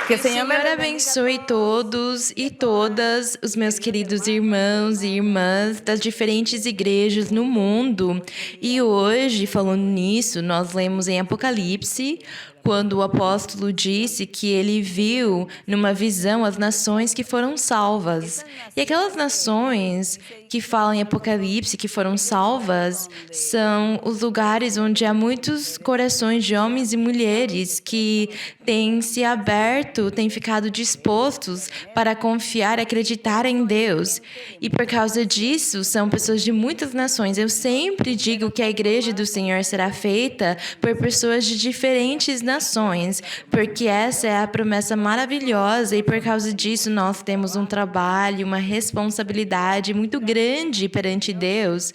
Que o O Senhor me Senhor los bendiga a abençoe todos. todos e todas os meus queridos irmãos e irmãs das diferentes igrejas no mundo. E hoje, falando nisso, nós lemos em Apocalipse, quando o apóstolo disse que ele viu numa visão as nações que foram salvas. E aquelas nações que falam em Apocalipse que foram salvas são os lugares onde há muitos corações de homens e mulheres que têm se aberto, têm ficado dispostos para confiar e acreditar em Deus. E por causa disso, são pessoas de muitas nações. Eu sempre digo que a igreja do Senhor será feita por pessoas de diferentes nações, porque essa é a promessa maravilhosa e por causa disso nós temos um trabalho, uma responsabilidade muito grande perante Deus,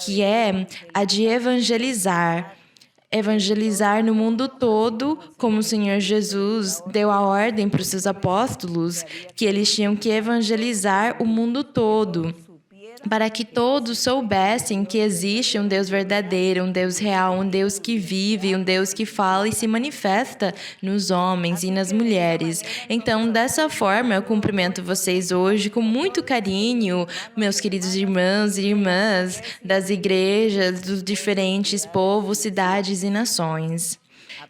que é a de evangelizar. Evangelizar no mundo todo, como o Senhor Jesus deu a ordem para os seus apóstolos, que eles tinham que evangelizar o mundo todo, para que todos soubessem que existe um Deus verdadeiro, um Deus real, um Deus que vive, um Deus que fala e se manifesta nos homens e nas mulheres. Então, dessa forma, eu cumprimento vocês hoje com muito carinho, meus queridos irmãos e irmãs das igrejas, dos diferentes povos, cidades e nações.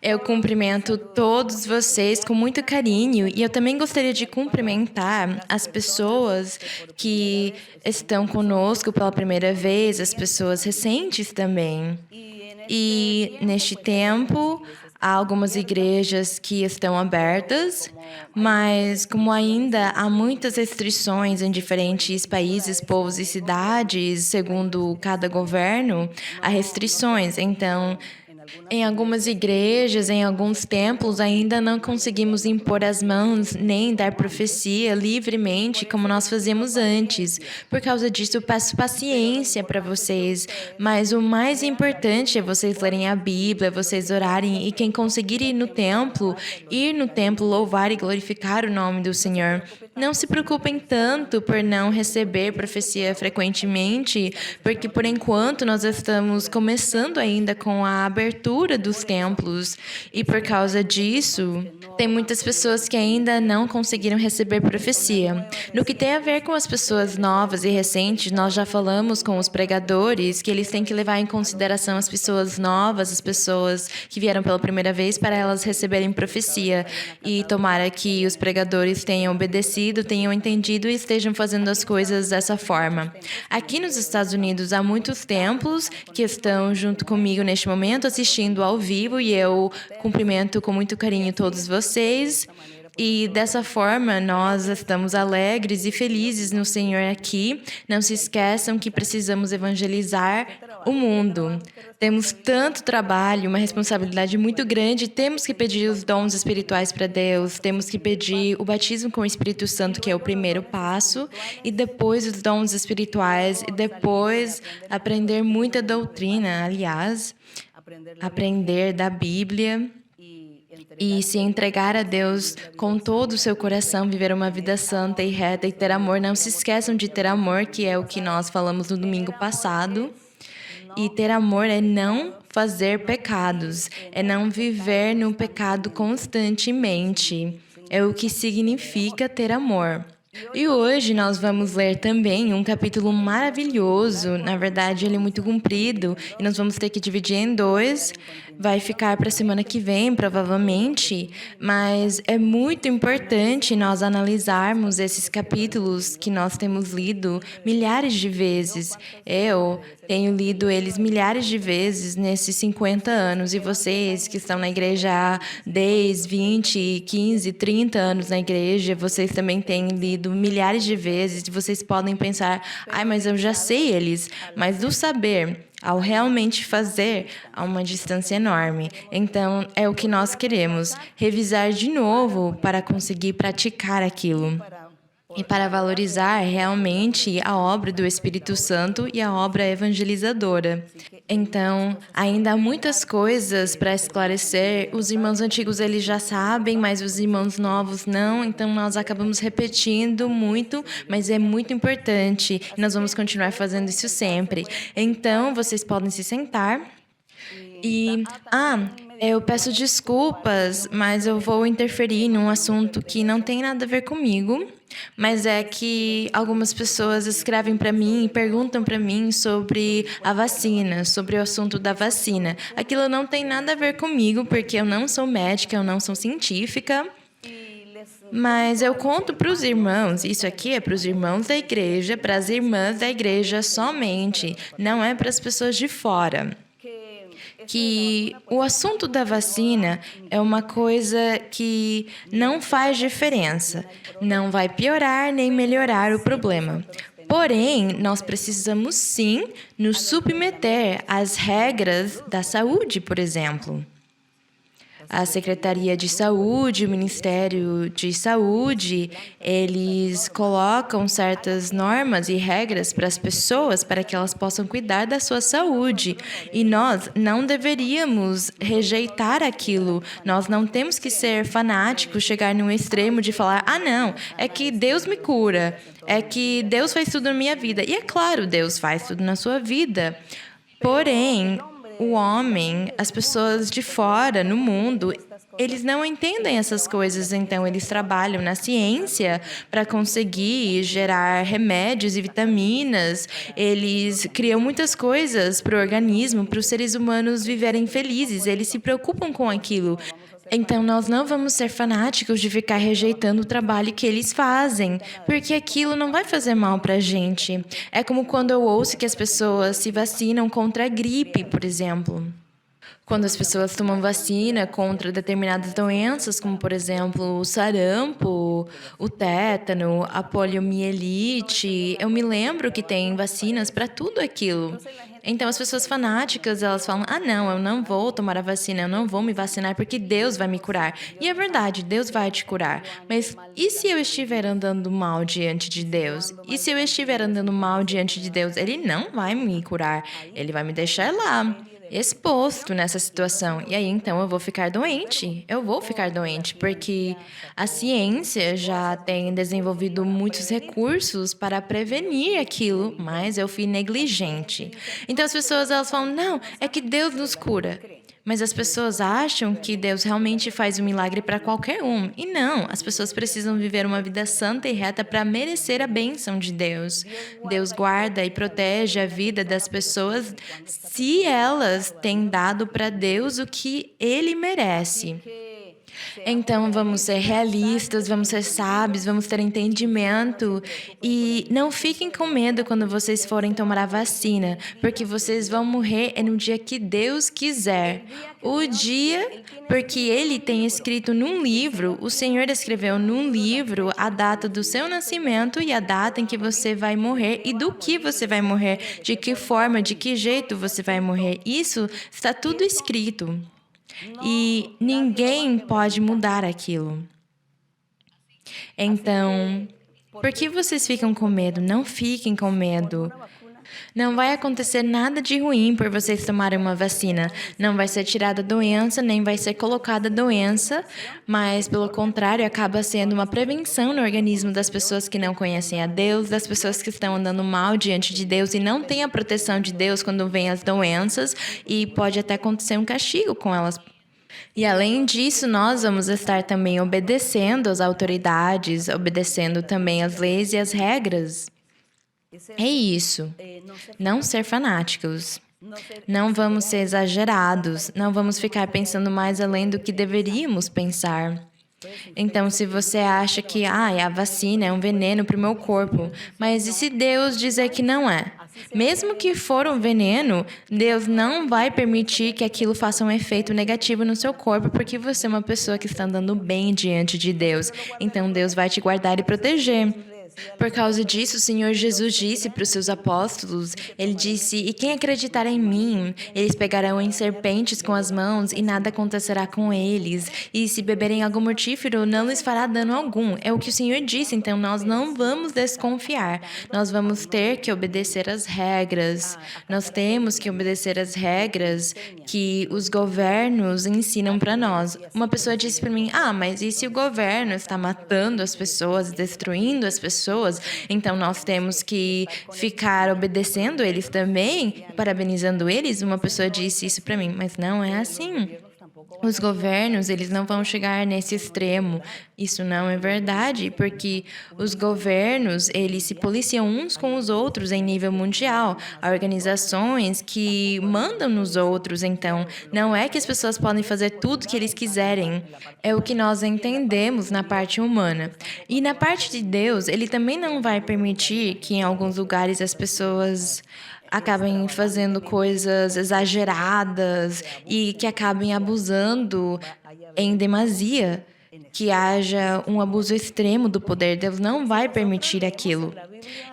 Eu cumprimento todos vocês com muito carinho e eu também gostaria de cumprimentar as pessoas que estão conosco pela primeira vez, as pessoas recentes também. E neste tempo, há algumas igrejas que estão abertas, mas como ainda há muitas restrições em diferentes países, povos e cidades, segundo cada governo, há restrições. Então, em algumas igrejas, em alguns templos, ainda não conseguimos impor as mãos nem dar profecia livremente como nós fazíamos antes. Por causa disso, eu peço paciência para vocês. Mas o mais importante é vocês lerem a Bíblia, vocês orarem e quem conseguir ir no templo, louvar e glorificar o nome do Senhor. Não se preocupem tanto por não receber profecia frequentemente, porque por enquanto nós estamos começando ainda com a abertura dos templos e por causa disso, tem muitas pessoas que ainda não conseguiram receber profecia. No que tem a ver com as pessoas novas e recentes, nós já falamos com os pregadores que eles têm que levar em consideração as pessoas novas, as pessoas que vieram pela primeira vez para elas receberem profecia. E tomara que os pregadores tenham obedecido, tenham entendido e estejam fazendo as coisas dessa forma. Aqui nos Estados Unidos há muitos templos que estão junto comigo neste momento assistindo ao vivo e eu cumprimento com muito carinho todos vocês. E dessa forma, nós estamos alegres e felizes no Senhor aqui. Não se esqueçam que precisamos evangelizar o mundo. Temos tanto trabalho, uma responsabilidade muito grande. Temos que pedir os dons espirituais para Deus. Temos que pedir o batismo com o Espírito Santo, que é o primeiro passo. E depois os dons espirituais. E depois aprender muita doutrina, aliás. Aprender da Bíblia. E se entregar a Deus com todo o seu coração, viver uma vida santa e reta e ter amor. Não se esqueçam de ter amor, que é o que nós falamos no domingo passado. E ter amor é não fazer pecados, é não viver no pecado constantemente. É o que significa ter amor. E hoje nós vamos ler também um capítulo maravilhoso, na verdade ele é muito comprido e nós vamos ter que dividir em dois, vai ficar para a semana que vem provavelmente, mas é muito importante nós analisarmos esses capítulos que nós temos lido milhares de vezes. Eu tenho lido eles milhares de vezes nesses 50 anos e vocês que estão na igreja há 10, 20, 15, 30 anos na igreja, vocês também têm lido milhares de vezes e vocês podem pensar, mas eu já sei eles, mas do saber ao realmente fazer, há uma distância enorme. Então, é o que nós queremos, revisar de novo para conseguir praticar aquilo. E para valorizar realmente a obra do Espírito Santo e a obra evangelizadora. Então, ainda há muitas coisas para esclarecer. Os irmãos antigos eles já sabem, mas os irmãos novos não. Então, nós acabamos repetindo muito, mas é muito importante. E nós vamos continuar fazendo isso sempre. Então, vocês podem se sentar. Eu peço desculpas, mas eu vou interferir num assunto que não tem nada a ver comigo, mas é que algumas pessoas escrevem para mim e perguntam para mim sobre a vacina, sobre o assunto da vacina. Aquilo não tem nada a ver comigo, porque eu não sou médica, eu não sou científica. Mas eu conto para os irmãos, isso aqui é para os irmãos da igreja, para as irmãs da igreja somente, não é para as pessoas de fora. Que o assunto da vacina é uma coisa que não faz diferença, não vai piorar nem melhorar o problema. Porém, nós precisamos sim nos submeter às regras da saúde, por exemplo. A Secretaria de Saúde, o Ministério de Saúde, eles colocam certas normas e regras para as pessoas para que elas possam cuidar da sua saúde. E nós não deveríamos rejeitar aquilo. Nós não temos que ser fanáticos, chegar num extremo de falar: não, é que Deus me cura, é que Deus faz tudo na minha vida. E é claro, Deus faz tudo na sua vida. Porém, o homem, as pessoas de fora, no mundo, eles não entendem essas coisas, então eles trabalham na ciência para conseguir gerar remédios e vitaminas, eles criam muitas coisas para o organismo, para os seres humanos viverem felizes, eles se preocupam com aquilo. Então, nós não vamos ser fanáticos de ficar rejeitando o trabalho que eles fazem, porque aquilo não vai fazer mal para a gente. É como quando eu ouço que as pessoas se vacinam contra a gripe, por exemplo. Quando as pessoas tomam vacina contra determinadas doenças, como, por exemplo, o sarampo, o tétano, a poliomielite, eu me lembro que tem vacinas para tudo aquilo. Então, as pessoas fanáticas, elas falam: não, eu não vou tomar a vacina, eu não vou me vacinar porque Deus vai me curar. E é verdade, Deus vai te curar. Mas e se eu estiver andando mal diante de Deus? E se eu estiver andando mal diante de Deus? Ele não vai me curar, ele vai me deixar lá, exposto nessa situação. E aí, então, eu vou ficar doente. Eu vou ficar doente, porque a ciência já tem desenvolvido muitos recursos para prevenir aquilo, mas eu fui negligente. Então, as pessoas, elas falam: não, é que Deus nos cura. Mas as pessoas acham que Deus realmente faz um milagre para qualquer um. E não, as pessoas precisam viver uma vida santa e reta para merecer a bênção de Deus. Deus guarda e protege a vida das pessoas se elas têm dado para Deus o que Ele merece. Então, vamos ser realistas, vamos ser sábios, vamos ter entendimento e não fiquem com medo quando vocês forem tomar a vacina, porque vocês vão morrer no dia que Deus quiser. O dia, porque Ele tem escrito num livro, o Senhor escreveu num livro a data do seu nascimento e a data em que você vai morrer e do que você vai morrer, de que forma, de que jeito você vai morrer. Isso está tudo escrito. E ninguém pode mudar aquilo. Então, por que vocês ficam com medo? Não fiquem com medo. Não vai acontecer nada de ruim por vocês tomarem uma vacina. Não vai ser tirada a doença, nem vai ser colocada a doença, mas, pelo contrário, acaba sendo uma prevenção no organismo das pessoas que não conhecem a Deus, das pessoas que estão andando mal diante de Deus e não têm a proteção de Deus quando vêm as doenças, e pode até acontecer um castigo com elas. E, além disso, nós vamos estar também obedecendo às autoridades, obedecendo também às leis e às regras. É isso. Não ser fanáticos. Não vamos ser exagerados. Não vamos ficar pensando mais além do que deveríamos pensar. Então, se você acha que a vacina é um veneno para o meu corpo, mas e se Deus dizer que não é? Mesmo que for um veneno, Deus não vai permitir que aquilo faça um efeito negativo no seu corpo, porque você é uma pessoa que está andando bem diante de Deus. Então, Deus vai te guardar e proteger. Por causa disso, o Senhor Jesus disse para os seus apóstolos, Ele disse: e quem acreditar em mim, eles pegarão em serpentes com as mãos e nada acontecerá com eles. E se beberem algo mortífero, não lhes fará dano algum. É o que o Senhor disse, então nós não vamos desconfiar. Nós vamos ter que obedecer às regras. Nós temos que obedecer às regras que os governos ensinam para nós. Uma pessoa disse para mim: mas e se o governo está matando as pessoas, destruindo as pessoas? pessoas, então nós temos que ficar obedecendo eles também, parabenizando eles. Uma pessoa disse isso para mim, mas não é assim. Os governos, eles não vão chegar nesse extremo. Isso não é verdade, porque os governos, eles se policiam uns com os outros em nível mundial. Há organizações que mandam nos outros, então não é que as pessoas podem fazer tudo que eles quiserem. É o que nós entendemos na parte humana. E na parte de Deus, ele também não vai permitir que em alguns lugares as pessoas acabem fazendo coisas exageradas e que acabem abusando em demasia, que haja um abuso extremo do poder. Deus não vai permitir aquilo.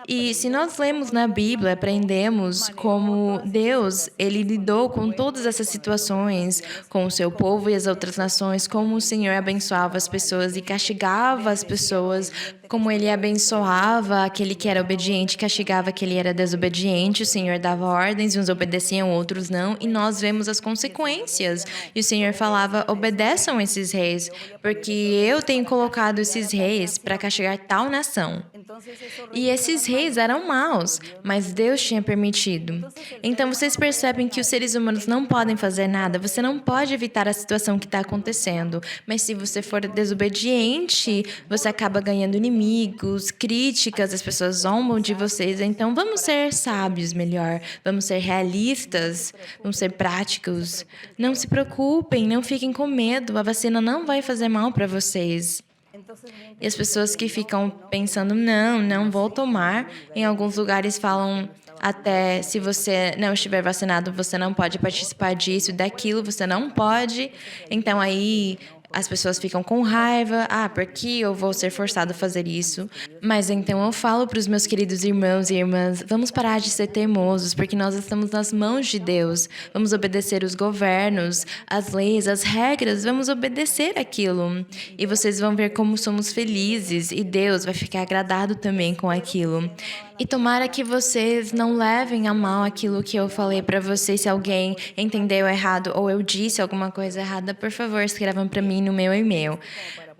E se nós lemos na Bíblia, aprendemos como Deus, ele lidou com todas essas situações, com o seu povo e as outras nações, como o Senhor abençoava as pessoas e castigava as pessoas, como ele abençoava aquele que era obediente, castigava aquele que era desobediente. O Senhor dava ordens, uns obedeciam, outros não, e nós vemos as consequências. E o Senhor falava, obedeçam esses reis, porque eu tenho colocado esses reis para castigar tal nação. E esses reis eram maus, mas Deus tinha permitido. Então vocês percebem que os seres humanos não podem fazer nada, você não pode evitar a situação que está acontecendo, mas se você for desobediente, você acaba ganhando inimigos, críticas, as pessoas zombam de vocês. Então vamos ser sábios melhor, vamos ser realistas, vamos ser práticos. Não se preocupem, não fiquem com medo, a vacina não vai fazer mal para vocês. E as pessoas que ficam pensando, não vou tomar, em alguns lugares falam até se você não estiver vacinado, você não pode participar disso, daquilo, você não pode. Então aí as pessoas ficam com raiva, porque eu vou ser forçado a fazer isso. Mas então eu falo para os meus queridos irmãos e irmãs, vamos parar de ser teimosos, porque nós estamos nas mãos de Deus. Vamos obedecer os governos, as leis, as regras, vamos obedecer aquilo. E vocês vão ver como somos felizes e Deus vai ficar agradado também com aquilo. E tomara que vocês não levem a mal aquilo que eu falei para vocês. Se alguém entendeu errado ou eu disse alguma coisa errada, por favor, escrevam para mim no meu e-mail.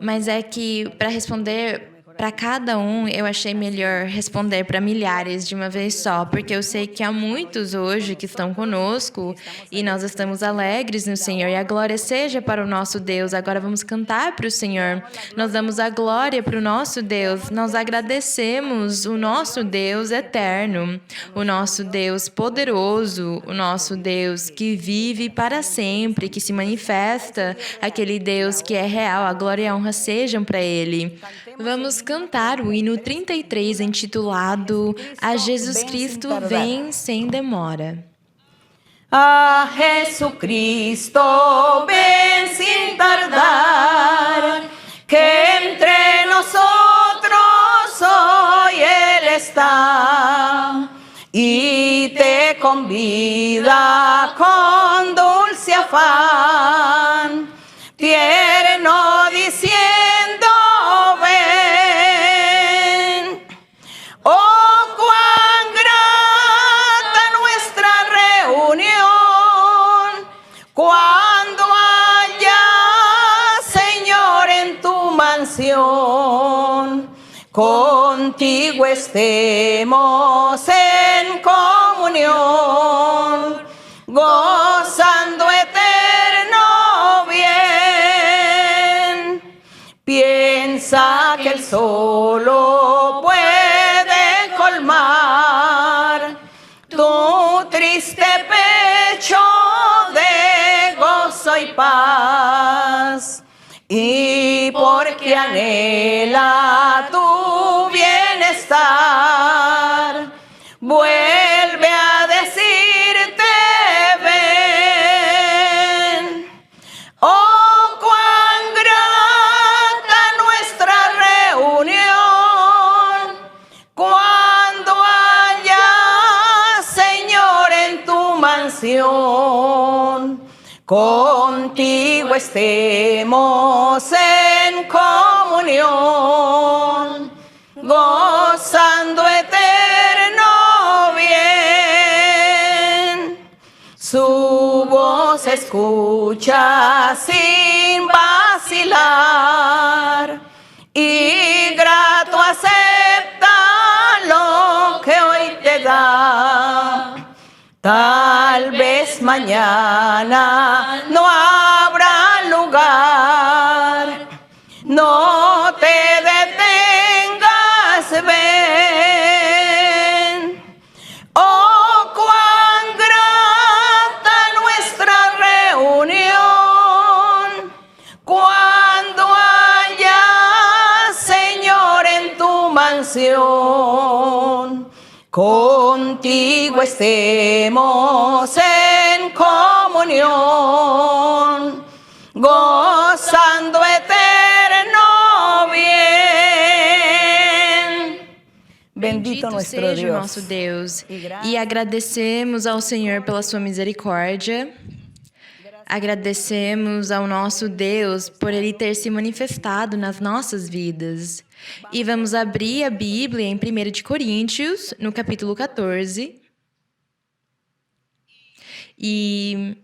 Mas é que, para responder para cada um, eu achei melhor responder para milhares de uma vez só, porque eu sei que há muitos hoje que estão conosco e nós estamos alegres no Senhor, e a glória seja para o nosso Deus. Agora vamos cantar para o Senhor. Nós damos a glória para o nosso Deus, nós agradecemos o nosso Deus eterno, o nosso Deus poderoso, o nosso Deus que vive para sempre, que se manifesta, aquele Deus que é real. A glória e a honra sejam para Ele. Vamos cantar o hino 33, intitulado A Jesus Cristo Vem Sem Demora. A Jesucristo ven sin tardar, que entre nosotros hoy Él está y te convida con dulce afán, tierno diciendo ven. Oh, cuán grata nuestra reunión cuando haya, Señor, en tu mansión, contigo estemos en comunión, gozando eterno bien. Piensa que Él solo puede colmar tu triste pecho de gozo y paz, y porque anhela tu bienestar, vuelve a decirte ven. Oh, cuán grata nuestra reunión cuando haya, Señor, en tu mansión, contigo estemos en comunión, gozando eterno bien. Su voz escucha sin vacilar y grato acepta mañana no habrá lugar. No te detengas, ven. Oh, cuán grata nuestra reunión, cuando haya, Señor, en tu mansión. Contigo estemos en comunión, gozando eterno bien. Bendito nuestro seja o Dios. nosso Deus. E agradecemos ao Senhor pela sua misericórdia. Agradecemos ao nosso Deus por Ele ter se manifestado nas nossas vidas. E vamos abrir a Bíblia em 1 de Coríntios, no capítulo 14. E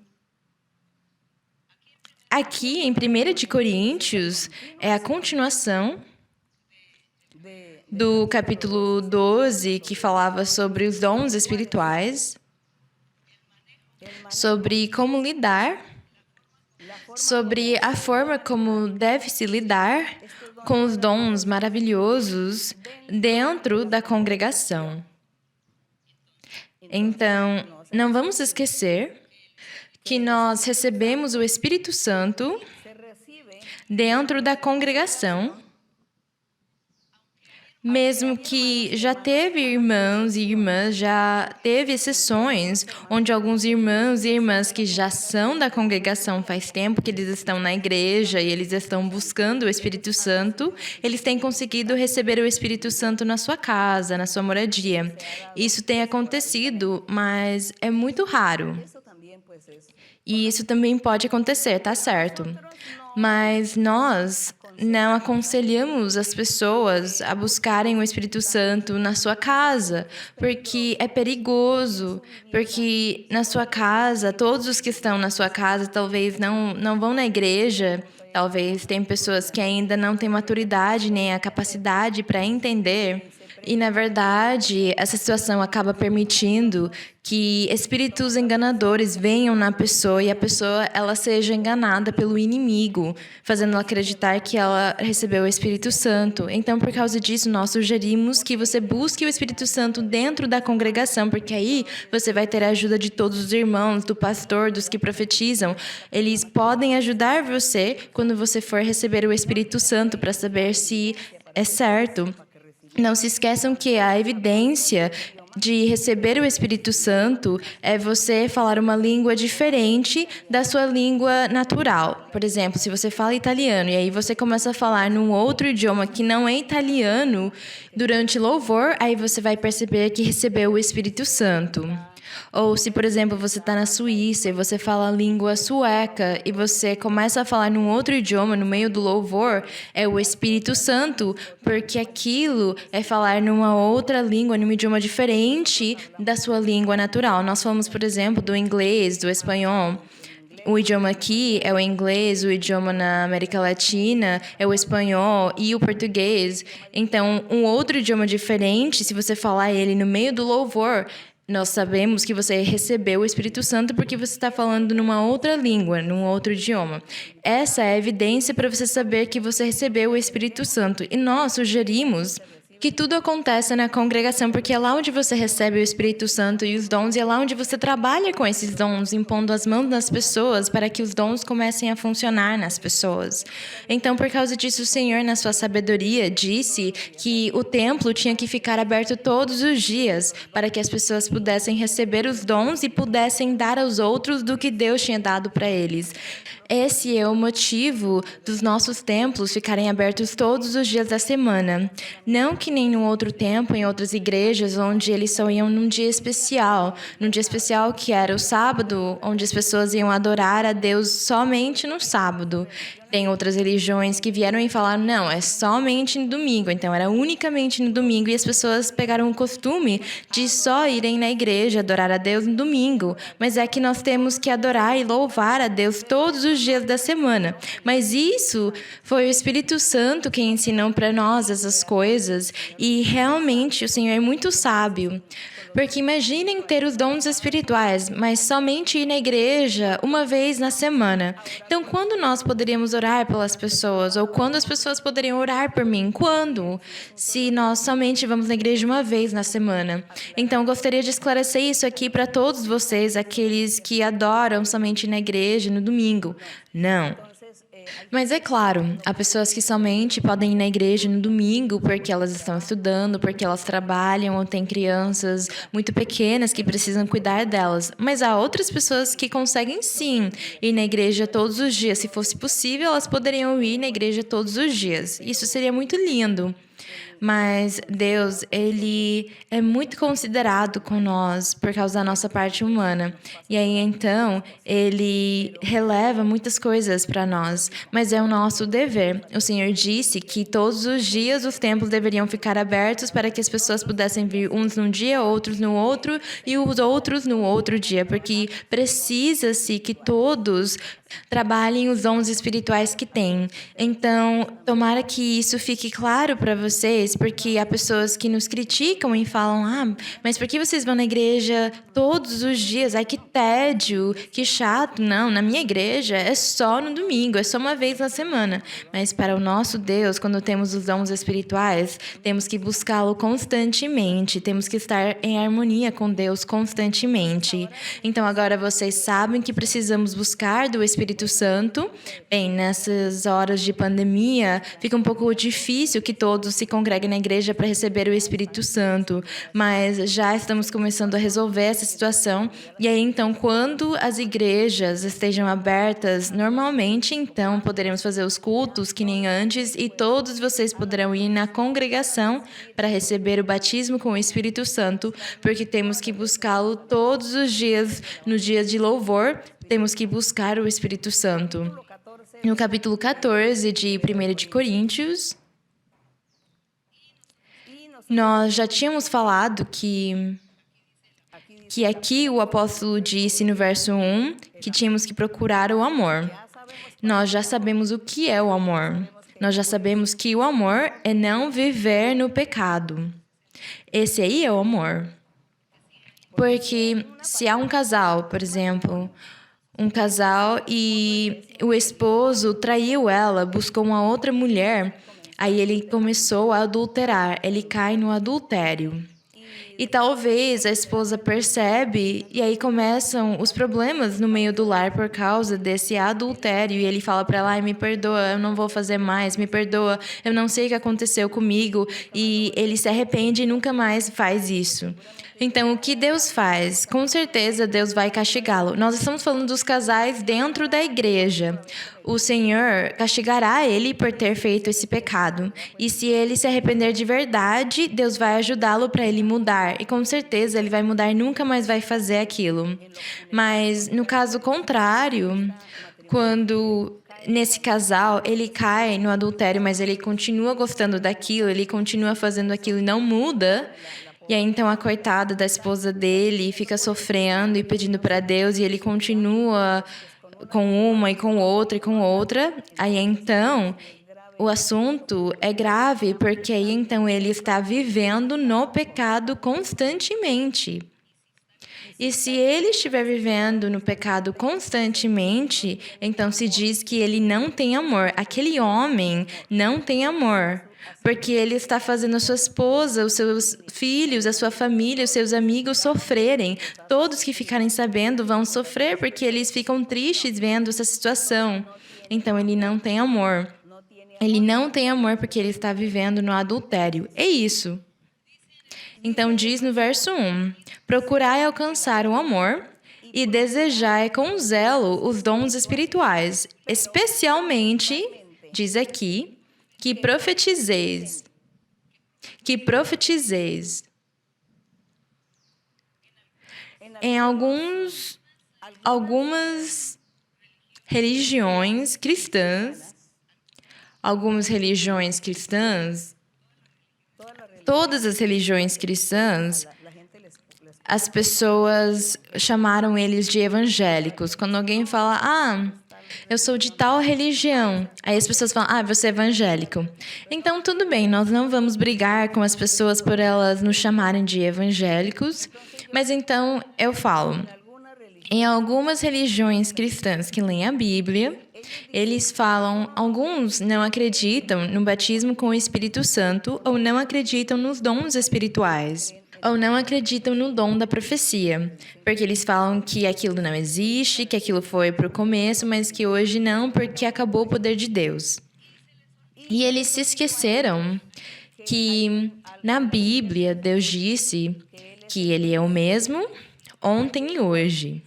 aqui em 1 de Coríntios é a continuação do capítulo 12, que falava sobre os dons espirituais, sobre como lidar, sobre a forma como deve-se lidar com os dons maravilhosos dentro da congregação. Então, não vamos esquecer que nós recebemos o Espírito Santo dentro da congregação, mesmo que já teve irmãos e irmãs, já teve sessões onde alguns irmãos e irmãs que já são da congregação faz tempo que eles estão na igreja e eles estão buscando o Espírito Santo, eles têm conseguido receber o Espírito Santo na sua casa, na sua moradia. Isso tem acontecido, mas é muito raro. E isso também pode acontecer, tá certo? Mas nós não aconselhamos as pessoas a buscarem o Espírito Santo na sua casa, porque é perigoso, porque na sua casa, todos os que estão na sua casa talvez não vão na igreja, talvez tem pessoas que ainda não têm maturidade nem a capacidade para entender. E, na verdade, essa situação acaba permitindo que espíritos enganadores venham na pessoa e a pessoa ela seja enganada pelo inimigo, fazendo ela acreditar que ela recebeu o Espírito Santo. Então, por causa disso, nós sugerimos que você busque o Espírito Santo dentro da congregação, porque aí você vai ter a ajuda de todos os irmãos, do pastor, dos que profetizam. Eles podem ajudar você quando você for receber o Espírito Santo para saber se é certo. Não se esqueçam que a evidência de receber o Espírito Santo é você falar uma língua diferente da sua língua natural. Por exemplo, se você fala italiano e aí você começa a falar num outro idioma que não é italiano durante louvor, aí você vai perceber que recebeu o Espírito Santo. Ou se, por exemplo, você está na Suíça e você fala a língua sueca e você começa a falar num outro idioma no meio do louvor, é o Espírito Santo, porque aquilo é falar numa outra língua, num idioma diferente da sua língua natural. Nós falamos, por exemplo, do inglês, do espanhol. O idioma aqui é o inglês, o idioma na América Latina é o espanhol e o português. Então, um outro idioma diferente, se você falar ele no meio do louvor, nós sabemos que você recebeu o Espírito Santo porque você está falando numa outra língua, num outro idioma. Essa é a evidência para você saber que você recebeu o Espírito Santo. E nós sugerimos que tudo aconteça na congregação, porque é lá onde você recebe o Espírito Santo e os dons, e é lá onde você trabalha com esses dons, impondo as mãos nas pessoas para que os dons comecem a funcionar nas pessoas. Então, por causa disso, o Senhor, na sua sabedoria, disse que o templo tinha que ficar aberto todos os dias para que as pessoas pudessem receber os dons e pudessem dar aos outros do que Deus tinha dado para eles. Esse é o motivo dos nossos templos ficarem abertos todos os dias da semana. Não que nem no outro tempo, em outras igrejas, onde eles só iam num dia especial que era o sábado, onde as pessoas iam adorar a Deus somente no sábado. Tem outras religiões que vieram e falaram, não, é somente no domingo. Então, era unicamente no domingo. E as pessoas pegaram o costume de só irem na igreja, adorar a Deus no domingo. Mas é que nós temos que adorar e louvar a Deus todos os dias da semana. Mas isso foi o Espírito Santo quem ensinou para nós essas coisas. E realmente o Senhor é muito sábio. Porque imaginem ter os dons espirituais, mas somente ir na igreja uma vez na semana. Então, quando nós poderíamos orar pelas pessoas? Ou quando as pessoas poderiam orar por mim? Quando? Se nós somente vamos na igreja uma vez na semana. Então, eu gostaria de esclarecer isso aqui para todos vocês, aqueles que adoram somente ir na igreja no domingo. Não. Mas é claro, há pessoas que somente podem ir na igreja no domingo porque elas estão estudando, porque elas trabalham ou têm crianças muito pequenas que precisam cuidar delas. Mas há outras pessoas que conseguem sim ir na igreja todos os dias. Se fosse possível, elas poderiam ir na igreja todos os dias. Isso seria muito lindo. Mas Deus, Ele é muito considerado com nós por causa da nossa parte humana. E aí, então, Ele releva muitas coisas para nós, mas é o nosso dever. O Senhor disse que todos os dias os templos deveriam ficar abertos para que as pessoas pudessem vir uns num dia, outros no outro e os outros no outro dia, porque precisa-se que todos trabalhem os dons espirituais que têm. Então, tomara que isso fique claro para vocês, porque há pessoas que nos criticam e falam, mas por que vocês vão na igreja todos os dias? Ai, que tédio, que chato. Não, na minha igreja é só no domingo, é só uma vez na semana. Mas para o nosso Deus, quando temos os dons espirituais, temos que buscá-lo constantemente, temos que estar em harmonia com Deus constantemente. Então, agora vocês sabem que precisamos buscar do Espírito Santo. Bem, nessas horas de pandemia, fica um pouco difícil que todos se congreguem na igreja para receber o Espírito Santo, mas já estamos começando a resolver essa situação. E aí, então, quando as igrejas estejam abertas normalmente, então poderemos fazer os cultos que nem antes e todos vocês poderão ir na congregação para receber o batismo com o Espírito Santo, porque temos que buscá-lo todos os dias, no dia de louvor, temos que buscar o Espírito Santo. No capítulo 14 de 1 de Coríntios, nós já tínhamos falado que aqui o apóstolo disse no verso 1 que tínhamos que procurar o amor. Nós já sabemos o que é o amor. Nós já sabemos que o amor é não viver no pecado. Esse aí é o amor. Porque se há um casal, por exemplo, um casal e o esposo traiu ela, buscou uma outra mulher, aí ele começou a adulterar, ele cai no adultério. E talvez a esposa percebe e aí começam os problemas no meio do lar por causa desse adultério. E ele fala para ela, ai, me perdoa, eu não vou fazer mais, me perdoa, eu não sei o que aconteceu comigo. E ele se arrepende e nunca mais faz isso. Então, o que Deus faz? Com certeza, Deus vai castigá-lo. Nós estamos falando dos casais dentro da igreja. O Senhor castigará ele por ter feito esse pecado. E se ele se arrepender de verdade, Deus vai ajudá-lo para ele mudar. E com certeza, ele vai mudar e nunca mais vai fazer aquilo. Mas, no caso contrário, quando nesse casal, ele cai no adultério, mas ele continua gostando daquilo, ele continua fazendo aquilo e não muda. E aí, então, a coitada da esposa dele fica sofrendo e pedindo para Deus, e ele continua com uma e com outra e com outra. Aí, então, o assunto é grave, porque aí, então, ele está vivendo no pecado constantemente. E se ele estiver vivendo no pecado constantemente, então se diz que ele não tem amor. Aquele homem não tem amor. Porque ele está fazendo a sua esposa, os seus filhos, a sua família, os seus amigos sofrerem. Todos que ficarem sabendo vão sofrer porque eles ficam tristes vendo essa situação. Então, ele não tem amor. Ele não tem amor porque ele está vivendo no adultério. É isso. Então, diz no verso 1, procurai alcançar o amor e desejai com zelo os dons espirituais, especialmente, diz aqui, que profetizeis. Que profetizeis. Em algumas religiões cristãs, algumas religiões cristãs, todas as religiões cristãs, as pessoas chamaram eles de evangélicos. Quando alguém fala, eu sou de tal religião, aí as pessoas falam, você é evangélico. Então, tudo bem, nós não vamos brigar com as pessoas por elas nos chamarem de evangélicos, mas então eu falo, em algumas religiões cristãs que leem a Bíblia, eles falam, alguns não acreditam no batismo com o Espírito Santo ou não acreditam nos dons espirituais. Ou não acreditam no dom da profecia, porque eles falam que aquilo não existe, que aquilo foi para o começo, mas que hoje não, porque acabou o poder de Deus. E eles se esqueceram que na Bíblia Deus disse que Ele é o mesmo ontem e hoje.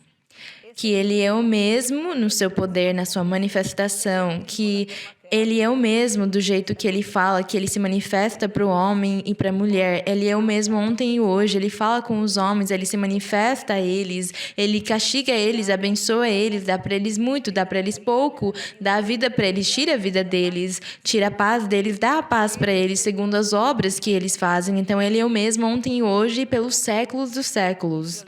Que Ele é o mesmo no seu poder, na sua manifestação, que Ele é o mesmo do jeito que Ele fala, que Ele se manifesta para o homem e para a mulher. Ele é o mesmo ontem e hoje. Ele fala com os homens, Ele se manifesta a eles, Ele castiga eles, abençoa eles, dá para eles muito, dá para eles pouco, dá a vida para eles, tira a vida deles, tira a paz deles, dá a paz para eles, segundo as obras que eles fazem. Então, Ele é o mesmo ontem e hoje, pelos séculos dos séculos.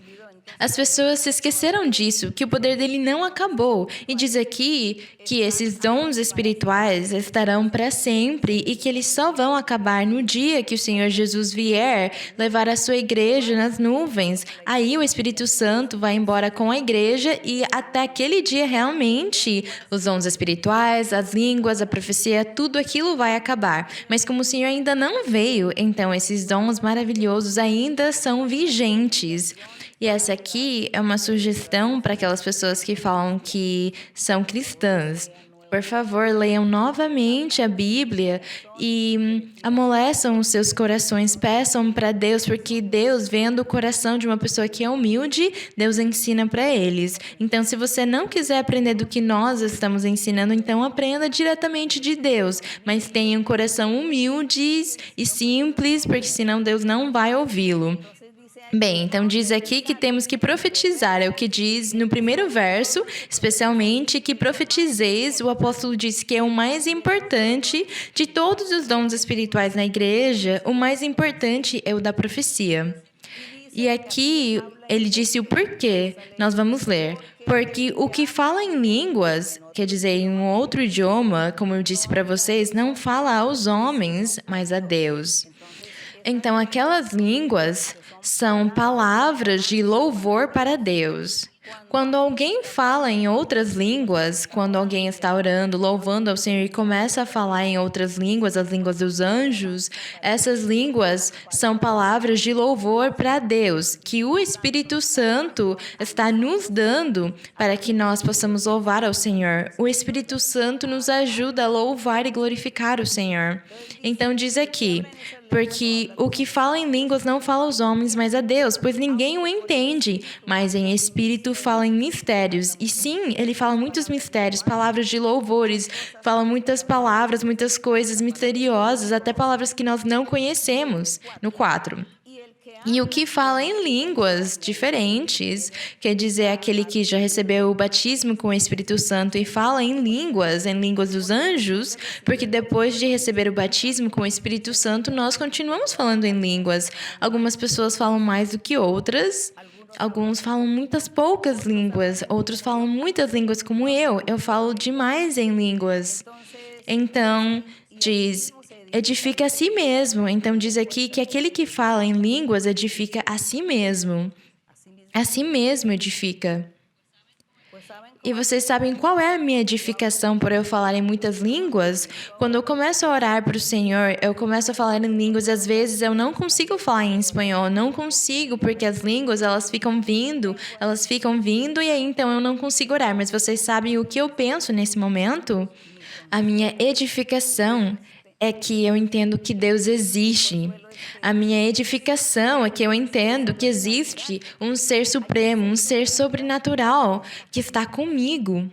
As pessoas se esqueceram disso, que o poder dele não acabou. E diz aqui que esses dons espirituais estarão para sempre e que eles só vão acabar no dia que o Senhor Jesus vier levar a sua igreja nas nuvens. Aí o Espírito Santo vai embora com a igreja e até aquele dia realmente os dons espirituais, as línguas, a profecia, tudo aquilo vai acabar. Mas como o Senhor ainda não veio, então esses dons maravilhosos ainda são vigentes. E essa aqui é uma sugestão para aquelas pessoas que falam que são cristãs. Por favor, leiam novamente a Bíblia e amoleçam os seus corações, peçam para Deus, porque Deus, vendo o coração de uma pessoa que é humilde, Deus ensina para eles. Então, se você não quiser aprender do que nós estamos ensinando, então aprenda diretamente de Deus, mas tenha um coração humilde e simples, porque senão Deus não vai ouvi-lo. Bem, então diz aqui que temos que profetizar, é o que diz no primeiro verso, especialmente que profetizeis, o apóstolo diz que é o mais importante de todos os dons espirituais na igreja, o mais importante é o da profecia. E aqui ele disse o porquê, nós vamos ler. Porque o que fala em línguas, quer dizer, em um outro idioma, como eu disse para vocês, não fala aos homens, mas a Deus. Então, aquelas línguas são palavras de louvor para Deus. Quando alguém fala em outras línguas, quando alguém está orando, louvando ao Senhor e começa a falar em outras línguas, as línguas dos anjos, essas línguas são palavras de louvor para Deus, que o Espírito Santo está nos dando para que nós possamos louvar ao Senhor. O Espírito Santo nos ajuda a louvar e glorificar o Senhor. Então diz aqui, porque o que fala em línguas não fala aos homens, mas a Deus, pois ninguém o entende, mas em espírito fala em mistérios. E sim, ele fala muitos mistérios, palavras de louvores, fala muitas palavras, muitas coisas misteriosas, até palavras que nós não conhecemos. No 4. E o que fala em línguas diferentes, quer dizer, aquele que já recebeu o batismo com o Espírito Santo e fala em línguas dos anjos, porque depois de receber o batismo com o Espírito Santo, nós continuamos falando em línguas. Algumas pessoas falam mais do que outras, alguns falam muitas poucas línguas, outros falam muitas línguas como eu falo demais em línguas. Então, diz... edifica a si mesmo. Então, diz aqui que aquele que fala em línguas edifica a si mesmo. A si mesmo edifica. E vocês sabem qual é a minha edificação por eu falar em muitas línguas? Quando eu começo a orar para o Senhor, eu começo a falar em línguas, às vezes eu não consigo falar em espanhol, não consigo, porque as línguas, elas ficam vindo, e aí então eu não consigo orar. Mas vocês sabem o que eu penso nesse momento? A minha edificação é que eu entendo que Deus existe. A minha edificação é que eu entendo que existe um ser supremo, um ser sobrenatural que está comigo.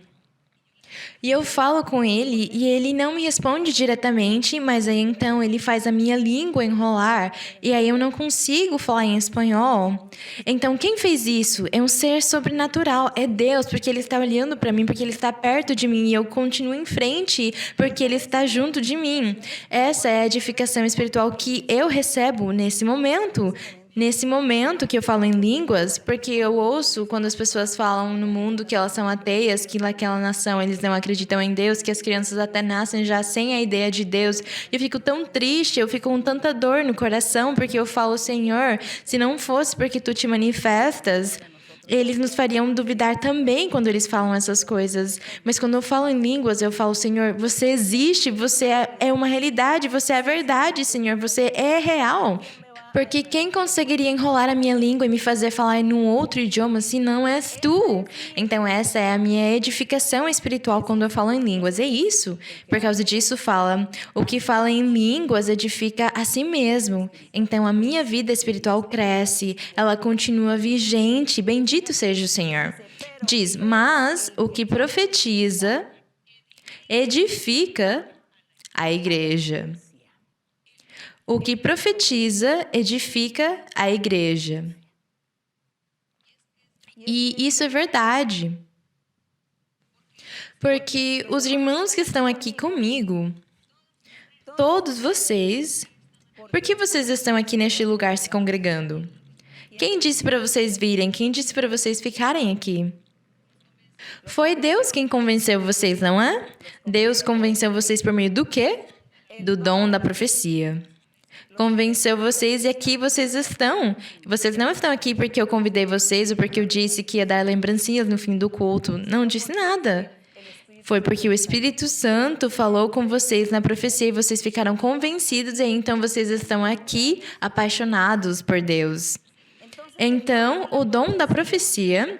E eu falo com ele e ele não me responde diretamente, mas aí então ele faz a minha língua enrolar e aí eu não consigo falar em espanhol. Então quem fez isso? É um ser sobrenatural, é Deus, porque ele está olhando para mim, porque ele está perto de mim e eu continuo em frente, porque ele está junto de mim. Essa é a edificação espiritual que eu recebo nesse momento. Nesse momento que eu falo em línguas, porque eu ouço quando as pessoas falam no mundo que elas são ateias, que naquela nação eles não acreditam em Deus, que as crianças até nascem já sem a ideia de Deus. Eu fico tão triste, eu fico com tanta dor no coração, porque eu falo, Senhor, se não fosse porque Tu te manifestas, eles nos fariam duvidar também quando eles falam essas coisas. Mas quando eu falo em línguas, eu falo, Senhor, Você existe, Você é uma realidade, Você é a verdade, Senhor, Você é real. Porque quem conseguiria enrolar a minha língua e me fazer falar em um outro idioma se não és Tu? Então essa é a minha edificação espiritual quando eu falo em línguas. É isso. Por causa disso fala, o que fala em línguas edifica a si mesmo. Então a minha vida espiritual cresce, ela continua vigente. Bendito seja o Senhor. Diz, mas o que profetiza edifica a igreja. O que profetiza edifica a igreja. E isso é verdade. Porque os irmãos que estão aqui comigo, todos vocês, por que vocês estão aqui neste lugar se congregando? Quem disse para vocês virem? Quem disse para vocês ficarem aqui? Foi Deus quem convenceu vocês, não é? Deus convenceu vocês por meio do quê? Do dom da profecia. Convenceu vocês e aqui vocês estão. Vocês não estão aqui porque eu convidei vocês ou porque eu disse que ia dar lembrancinhas no fim do culto. Não disse nada. Foi porque o Espírito Santo falou com vocês na profecia e vocês ficaram convencidos e então vocês estão aqui apaixonados por Deus. Então, o dom da profecia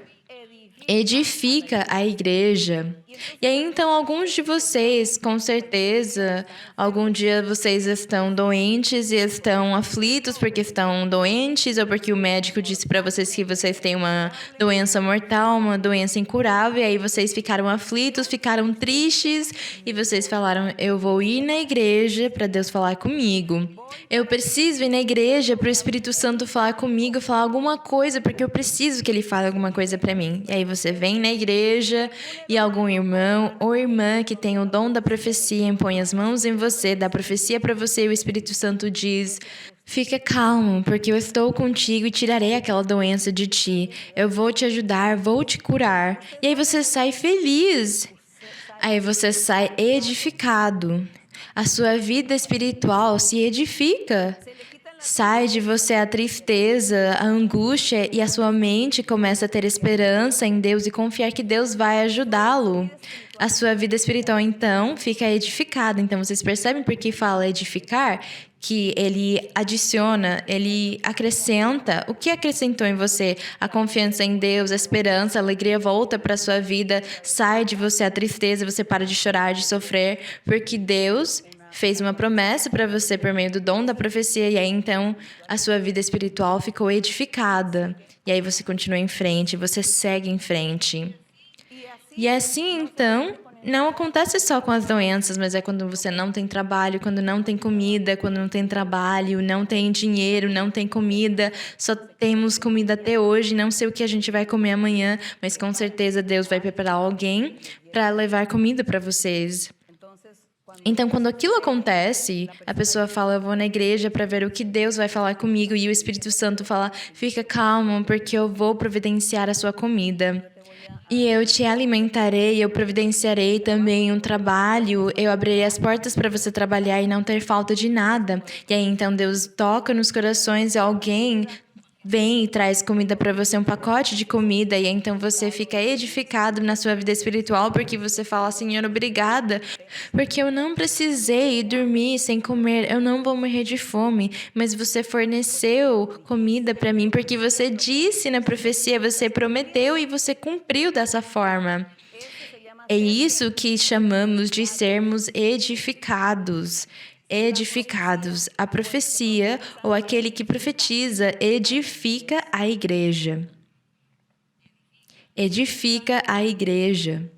edifica a igreja. E aí, então, alguns de vocês, com certeza, algum dia vocês estão doentes e estão aflitos porque estão doentes ou porque o médico disse para vocês que vocês têm uma doença mortal, uma doença incurável, e aí vocês ficaram aflitos, ficaram tristes e vocês falaram, eu vou ir na igreja para Deus falar comigo. Eu preciso ir na igreja para o Espírito Santo falar comigo, falar alguma coisa, porque eu preciso que ele fale alguma coisa para mim. E aí você vem na igreja e algum irmão ou irmã que tem o dom da profecia impõe as mãos em você, dá profecia para você e o Espírito Santo diz, fica calmo, porque eu estou contigo e tirarei aquela doença de ti. Eu vou te ajudar, vou te curar. E aí você sai feliz. Aí você sai edificado. A sua vida espiritual se edifica. Sai de você a tristeza, a angústia e a sua mente começa a ter esperança em Deus e confiar que Deus vai ajudá-lo. A sua vida espiritual, então, fica edificada. Então, vocês percebem por que fala edificar? Que ele adiciona, ele acrescenta. O que acrescentou em você? A confiança em Deus, a esperança, a alegria volta para a sua vida. Sai de você a tristeza, você para de chorar, de sofrer, porque Deus fez uma promessa para você por meio do dom da profecia, e aí então a sua vida espiritual ficou edificada. E aí você continua em frente, você segue em frente. E assim então, não acontece só com as doenças, mas é quando você não tem trabalho, quando não tem comida, quando não tem trabalho, não tem dinheiro, não tem comida, só temos comida até hoje, não sei o que a gente vai comer amanhã, mas com certeza Deus vai preparar alguém para levar comida para vocês. Então, quando aquilo acontece, a pessoa fala, eu vou na igreja para ver o que Deus vai falar comigo, e o Espírito Santo fala, fica calmo, porque eu vou providenciar a sua comida. E eu te alimentarei, eu providenciarei também um trabalho, eu abrirei as portas para você trabalhar e não ter falta de nada. E aí, então, Deus toca nos corações e alguém vem e traz comida para você, um pacote de comida, e então você fica edificado na sua vida espiritual, porque você fala, Senhor, obrigada, porque eu não precisei dormir sem comer, eu não vou morrer de fome, mas você forneceu comida para mim, porque você disse na profecia, você prometeu e você cumpriu dessa forma. É isso que chamamos de sermos edificados. Edificados. A profecia, ou aquele que profetiza, edifica a igreja. Edifica a igreja.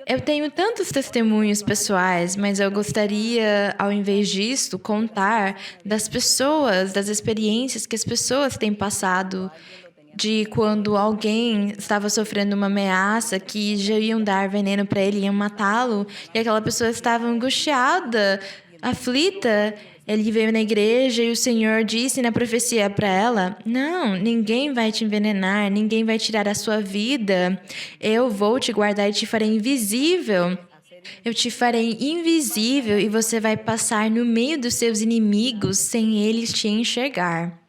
Eu tenho tantos testemunhos pessoais, mas eu gostaria, ao invés disso, contar das pessoas, das experiências que as pessoas têm passado, de quando alguém estava sofrendo uma ameaça que já iam dar veneno para ele, iam matá-lo, e aquela pessoa estava angustiada, aflita. Ele veio na igreja e o Senhor disse na profecia para ela: não, ninguém vai te envenenar, ninguém vai tirar a sua vida. Eu vou te guardar e te farei invisível. Eu te farei invisível e você vai passar no meio dos seus inimigos sem eles te enxergar.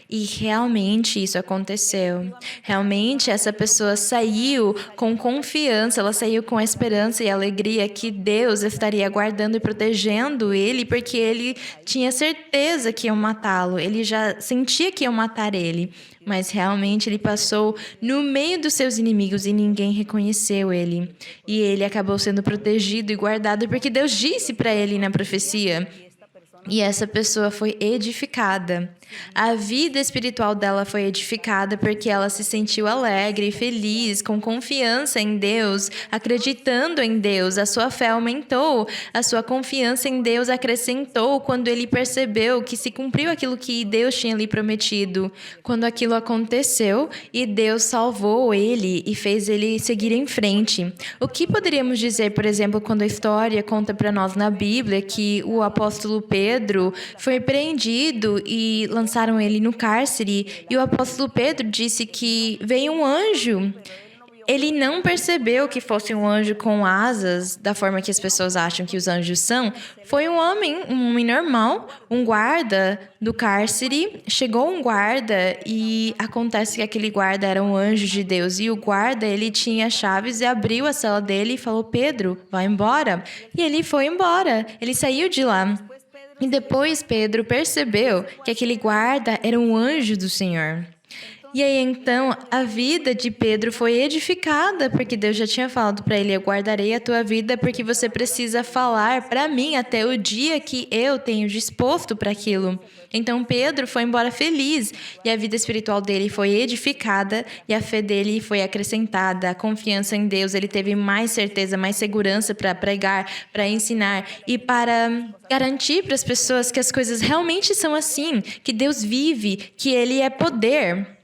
E realmente isso aconteceu. Realmente essa pessoa saiu com confiança, ela saiu com a esperança e alegria que Deus estaria guardando e protegendo ele, porque ele tinha certeza que iam matá-lo, ele já sentia que iam matar ele. Mas realmente ele passou no meio dos seus inimigos e ninguém reconheceu ele. E ele acabou sendo protegido e guardado porque Deus disse para ele na profecia. E essa pessoa foi edificada. A vida espiritual dela foi edificada porque ela se sentiu alegre e feliz, com confiança em Deus, acreditando em Deus. A sua fé aumentou, a sua confiança em Deus acrescentou quando ele percebeu que se cumpriu aquilo que Deus tinha lhe prometido. Quando aquilo aconteceu e Deus salvou ele e fez ele seguir em frente. O que poderíamos dizer, por exemplo, quando a história conta para nós na Bíblia que o apóstolo Pedro foi preendido e lançaram ele no cárcere, e o apóstolo Pedro disse que veio um anjo. Ele não percebeu que fosse um anjo com asas, da forma que as pessoas acham que os anjos são. Foi um homem normal, um guarda do cárcere. Chegou um guarda e acontece que aquele guarda era um anjo de Deus. E o guarda, ele tinha chaves e abriu a cela dele e falou: Pedro, vai embora. E ele foi embora, ele saiu de lá. E depois Pedro percebeu que aquele guarda era um anjo do Senhor. E aí então a vida de Pedro foi edificada, porque Deus já tinha falado para ele: eu guardarei a tua vida porque você precisa falar para mim até o dia que eu tenho disposto para aquilo. Então Pedro foi embora feliz e a vida espiritual dele foi edificada e a fé dele foi acrescentada, a confiança em Deus, ele teve mais certeza, mais segurança para pregar, para ensinar e para garantir para as pessoas que as coisas realmente são assim, que Deus vive, que Ele é poder.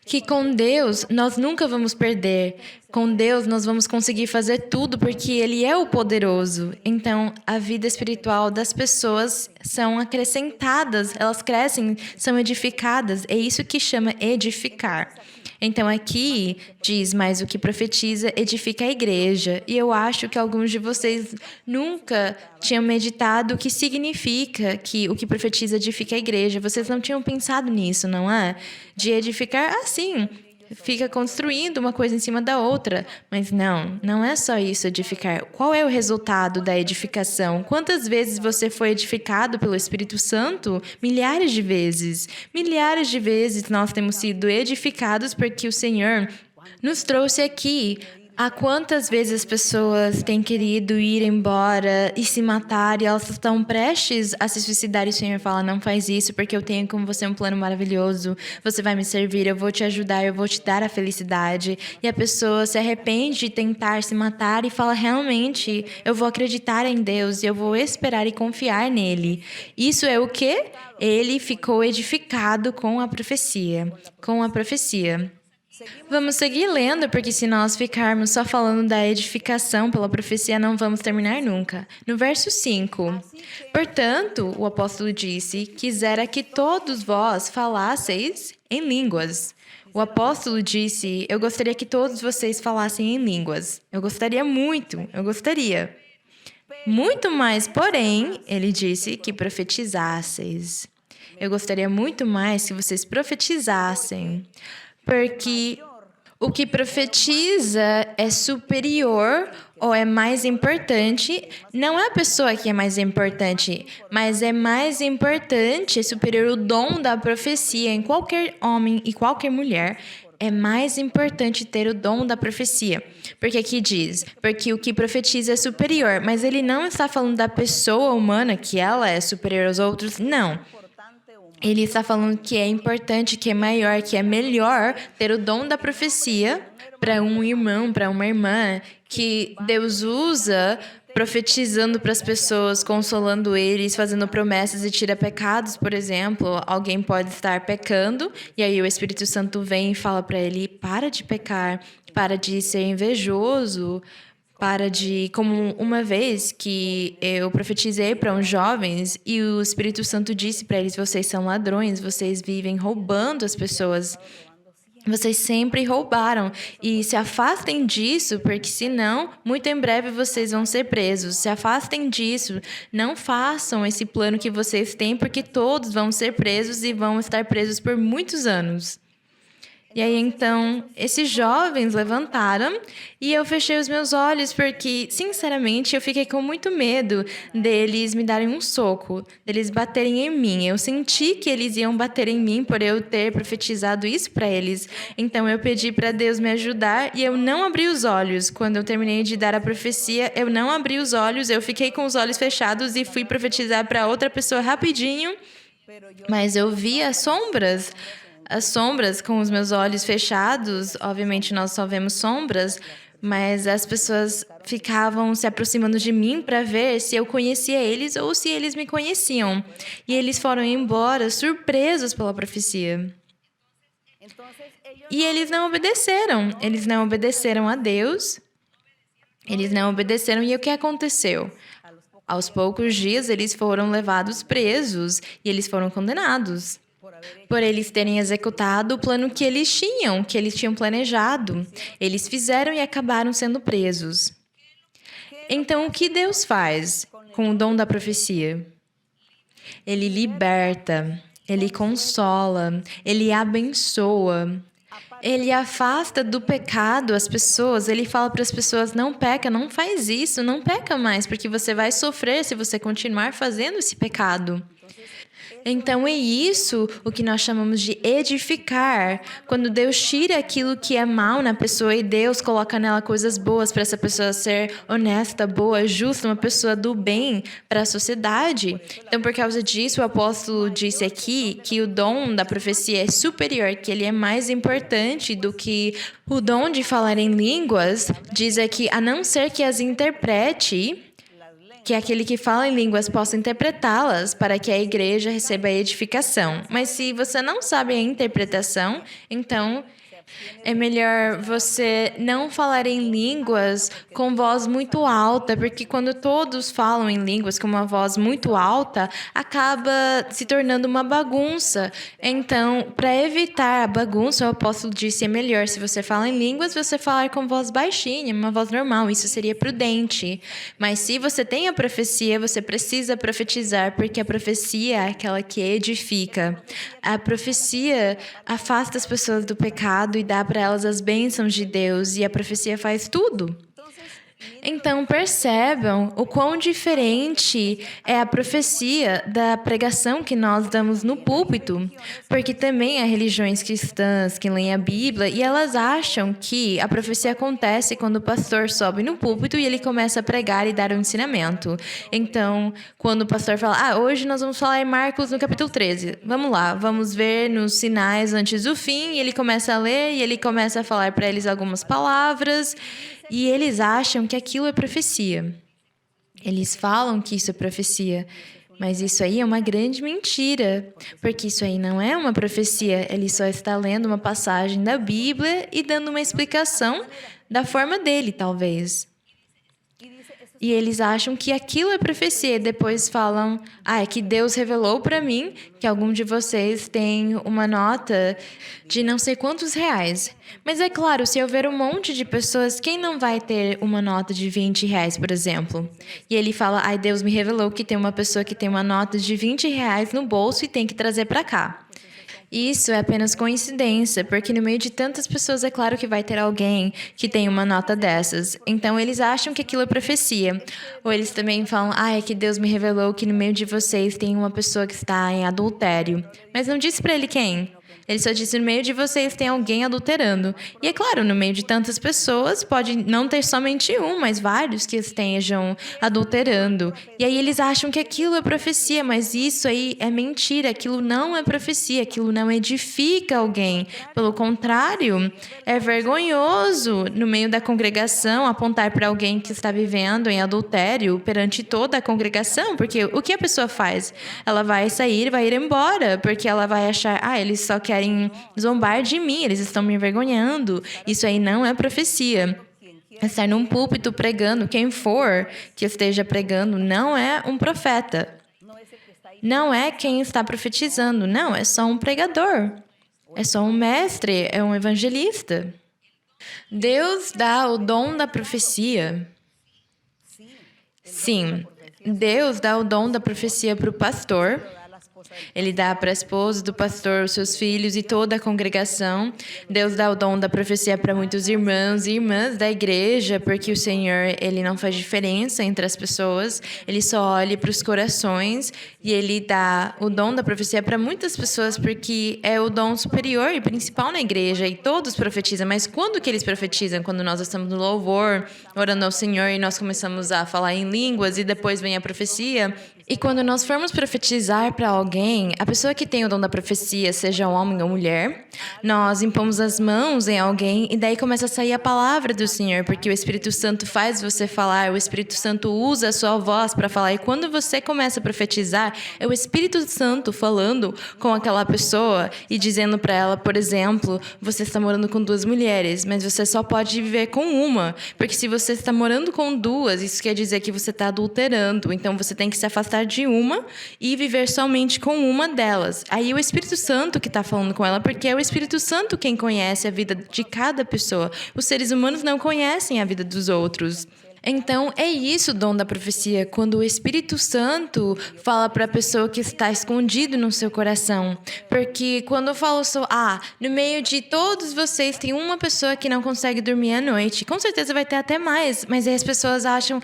Que com Deus nós nunca vamos perder. Com Deus nós vamos conseguir fazer tudo porque Ele é o poderoso. Então, a vida espiritual das pessoas são acrescentadas, elas crescem, são edificadas. É isso que chama edificar. Então, aqui diz: mas o que profetiza edifica a igreja. E eu acho que alguns de vocês nunca tinham meditado o que significa que o que profetiza edifica a igreja. Vocês não tinham pensado nisso, não é? De edificar assim. Fica construindo uma coisa em cima da outra. Mas não é só isso, edificar. Qual é o resultado da edificação? Quantas vezes você foi edificado pelo Espírito Santo? Milhares de vezes. Milhares de vezes nós temos sido edificados porque o Senhor nos trouxe aqui. Há quantas vezes as pessoas têm querido ir embora e se matar e elas estão prestes a se suicidar e o Senhor fala: não faz isso porque eu tenho com você um plano maravilhoso, você vai me servir, eu vou te ajudar, eu vou te dar a felicidade. E a pessoa se arrepende de tentar se matar e fala: realmente, eu vou acreditar em Deus e eu vou esperar e confiar nele. Isso é o quê? Ele ficou edificado com a profecia. Com a profecia. Vamos seguir lendo, porque se nós ficarmos só falando da edificação pela profecia, não vamos terminar nunca. No verso 5, portanto, o apóstolo disse: quisera que todos vós falasseis em línguas. O apóstolo disse: eu gostaria que todos vocês falassem em línguas. Eu gostaria muito, eu gostaria. Muito mais, porém, ele disse que profetizasseis. Eu gostaria muito mais que vocês profetizassem. Porque o que profetiza é superior ou é mais importante. Não é a pessoa que é mais importante, mas é mais importante, é superior o dom da profecia em qualquer homem e qualquer mulher. É mais importante ter o dom da profecia. Porque aqui diz, porque o que profetiza é superior. Mas ele não está falando da pessoa humana, que ela é superior aos outros, não. Ele está falando que é importante, que é maior, que é melhor ter o dom da profecia para um irmão, para uma irmã, que Deus usa profetizando para as pessoas, consolando eles, fazendo promessas e tira pecados, por exemplo. Alguém pode estar pecando e aí o Espírito Santo vem e fala para ele: para de pecar, para de ser invejoso, para de... Como uma vez que eu profetizei para uns jovens e o Espírito Santo disse para eles: vocês são ladrões, vocês vivem roubando as pessoas. Vocês sempre roubaram e se afastem disso, porque senão, muito em breve vocês vão ser presos. Se afastem disso, não façam esse plano que vocês têm, porque todos vão ser presos e vão estar presos por muitos anos. E aí, então, esses jovens levantaram e eu fechei os meus olhos porque, sinceramente, eu fiquei com muito medo deles me darem um soco, deles baterem em mim. Eu senti que eles iam bater em mim por eu ter profetizado isso para eles. Então, eu pedi para Deus me ajudar e eu não abri os olhos. Quando eu terminei de dar a profecia, eu não abri os olhos, eu fiquei com os olhos fechados e fui profetizar para outra pessoa rapidinho. Mas eu vi as sombras com os meus olhos fechados. Obviamente, nós só vemos sombras, mas as pessoas ficavam se aproximando de mim para ver se eu conhecia eles ou se eles me conheciam. E eles foram embora surpresos pela profecia. E eles não obedeceram. Eles não obedeceram a Deus. Eles não obedeceram. E o que aconteceu? Aos poucos dias, eles foram levados presos e eles foram condenados por eles terem executado o plano que eles tinham planejado. Eles fizeram e acabaram sendo presos. Então, o que Deus faz com o dom da profecia? Ele liberta, ele consola, ele abençoa. Ele afasta do pecado as pessoas. Ele fala para as pessoas: não peca, não faz isso, não peca mais, porque você vai sofrer se você continuar fazendo esse pecado. Então, é isso o que nós chamamos de edificar. Quando Deus tira aquilo que é mal na pessoa e Deus coloca nela coisas boas para essa pessoa ser honesta, boa, justa, uma pessoa do bem para a sociedade. Então, por causa disso, o apóstolo disse aqui que o dom da profecia é superior, que ele é mais importante do que o dom de falar em línguas. Diz aqui: a não ser que as interprete, que aquele que fala em línguas possa interpretá-las para que a igreja receba a edificação. Mas se você não sabe a interpretação, então é melhor você não falar em línguas com voz muito alta, porque quando todos falam em línguas com uma voz muito alta, acaba se tornando uma bagunça. Então, para evitar a bagunça, o apóstolo disse: é melhor, se você fala em línguas, você falar com voz baixinha, uma voz normal. Isso seria prudente. Mas se você tem a profecia, você precisa profetizar, porque a profecia é aquela que edifica. A profecia afasta as pessoas do pecado e dá para elas as bênçãos de Deus, e a profecia faz tudo. Então, percebam o quão diferente é a profecia da pregação que nós damos no púlpito, porque também há religiões cristãs que leem a Bíblia e elas acham que a profecia acontece quando o pastor sobe no púlpito e ele começa a pregar e dar um ensinamento. Então, quando o pastor fala: hoje nós vamos falar em Marcos no capítulo 13. Vamos lá, vamos ver nos sinais antes do fim, e ele começa a ler e ele começa a falar para eles algumas palavras. E eles acham que aquilo é profecia. Eles falam que isso é profecia, mas isso aí é uma grande mentira, porque isso aí não é uma profecia. Ele só está lendo uma passagem da Bíblia e dando uma explicação da forma dele, talvez. E eles acham que aquilo é profecia e depois falam: é que Deus revelou para mim que algum de vocês tem uma nota de não sei quantos reais. Mas é claro, se houver um monte de pessoas, quem não vai ter uma nota de 20 reais, por exemplo? E ele fala: Deus me revelou que tem uma pessoa que tem uma nota de 20 reais no bolso e tem que trazer para cá. Isso é apenas coincidência, porque no meio de tantas pessoas é claro que vai ter alguém que tem uma nota dessas. Então, eles acham que aquilo é profecia. Ou eles também falam: é que Deus me revelou que no meio de vocês tem uma pessoa que está em adultério. Mas não disse para ele quem. Ele só disse, no meio de vocês tem alguém adulterando. E é claro, no meio de tantas pessoas, pode não ter somente um, mas vários que estejam adulterando. E aí eles acham que aquilo é profecia, mas isso aí é mentira, aquilo não é profecia, aquilo não edifica alguém. Pelo contrário, é vergonhoso no meio da congregação apontar para alguém que está vivendo em adultério perante toda a congregação, porque o que a pessoa faz? Ela vai sair, vai ir embora, porque ela vai achar, eles só querem zombar de mim, eles estão me envergonhando. Isso aí não é profecia. Estar num púlpito pregando, quem for que esteja pregando, não é um profeta. Não é quem está profetizando, não, é só um pregador. É só um mestre, é um evangelista. Deus dá o dom da profecia. Sim, Deus dá o dom da profecia para o pastor. Ele dá para a esposa do pastor, os seus filhos e toda a congregação. Deus dá o dom da profecia para muitos irmãos e irmãs da igreja, porque o Senhor, Ele não faz diferença entre as pessoas. Ele só olha para os corações e Ele dá o dom da profecia para muitas pessoas, porque é o dom superior e principal na igreja e todos profetizam. Mas quando que eles profetizam? Quando nós estamos no louvor, orando ao Senhor e nós começamos a falar em línguas e depois vem a profecia. E quando nós formos profetizar para alguém, a pessoa que tem o dom da profecia, seja homem ou mulher, nós impomos as mãos em alguém e daí começa a sair a palavra do Senhor, porque o Espírito Santo faz você falar, o Espírito Santo usa a sua voz para falar. E quando você começa a profetizar, é o Espírito Santo falando com aquela pessoa e dizendo para ela, por exemplo, você está morando com 2 mulheres, mas você só pode viver com uma, porque se você está morando com 2, isso quer dizer que você está adulterando, então você tem que se afastar de uma e viver somente com uma delas. Aí o Espírito Santo que está falando com ela, porque é o Espírito Santo quem conhece a vida de cada pessoa. Os seres humanos não conhecem a vida dos outros. Então, é isso o dom da profecia, quando o Espírito Santo fala para a pessoa que está escondido no seu coração. Porque quando eu falo no meio de todos vocês tem uma pessoa que não consegue dormir à noite. Com certeza vai ter até mais, mas aí as pessoas acham,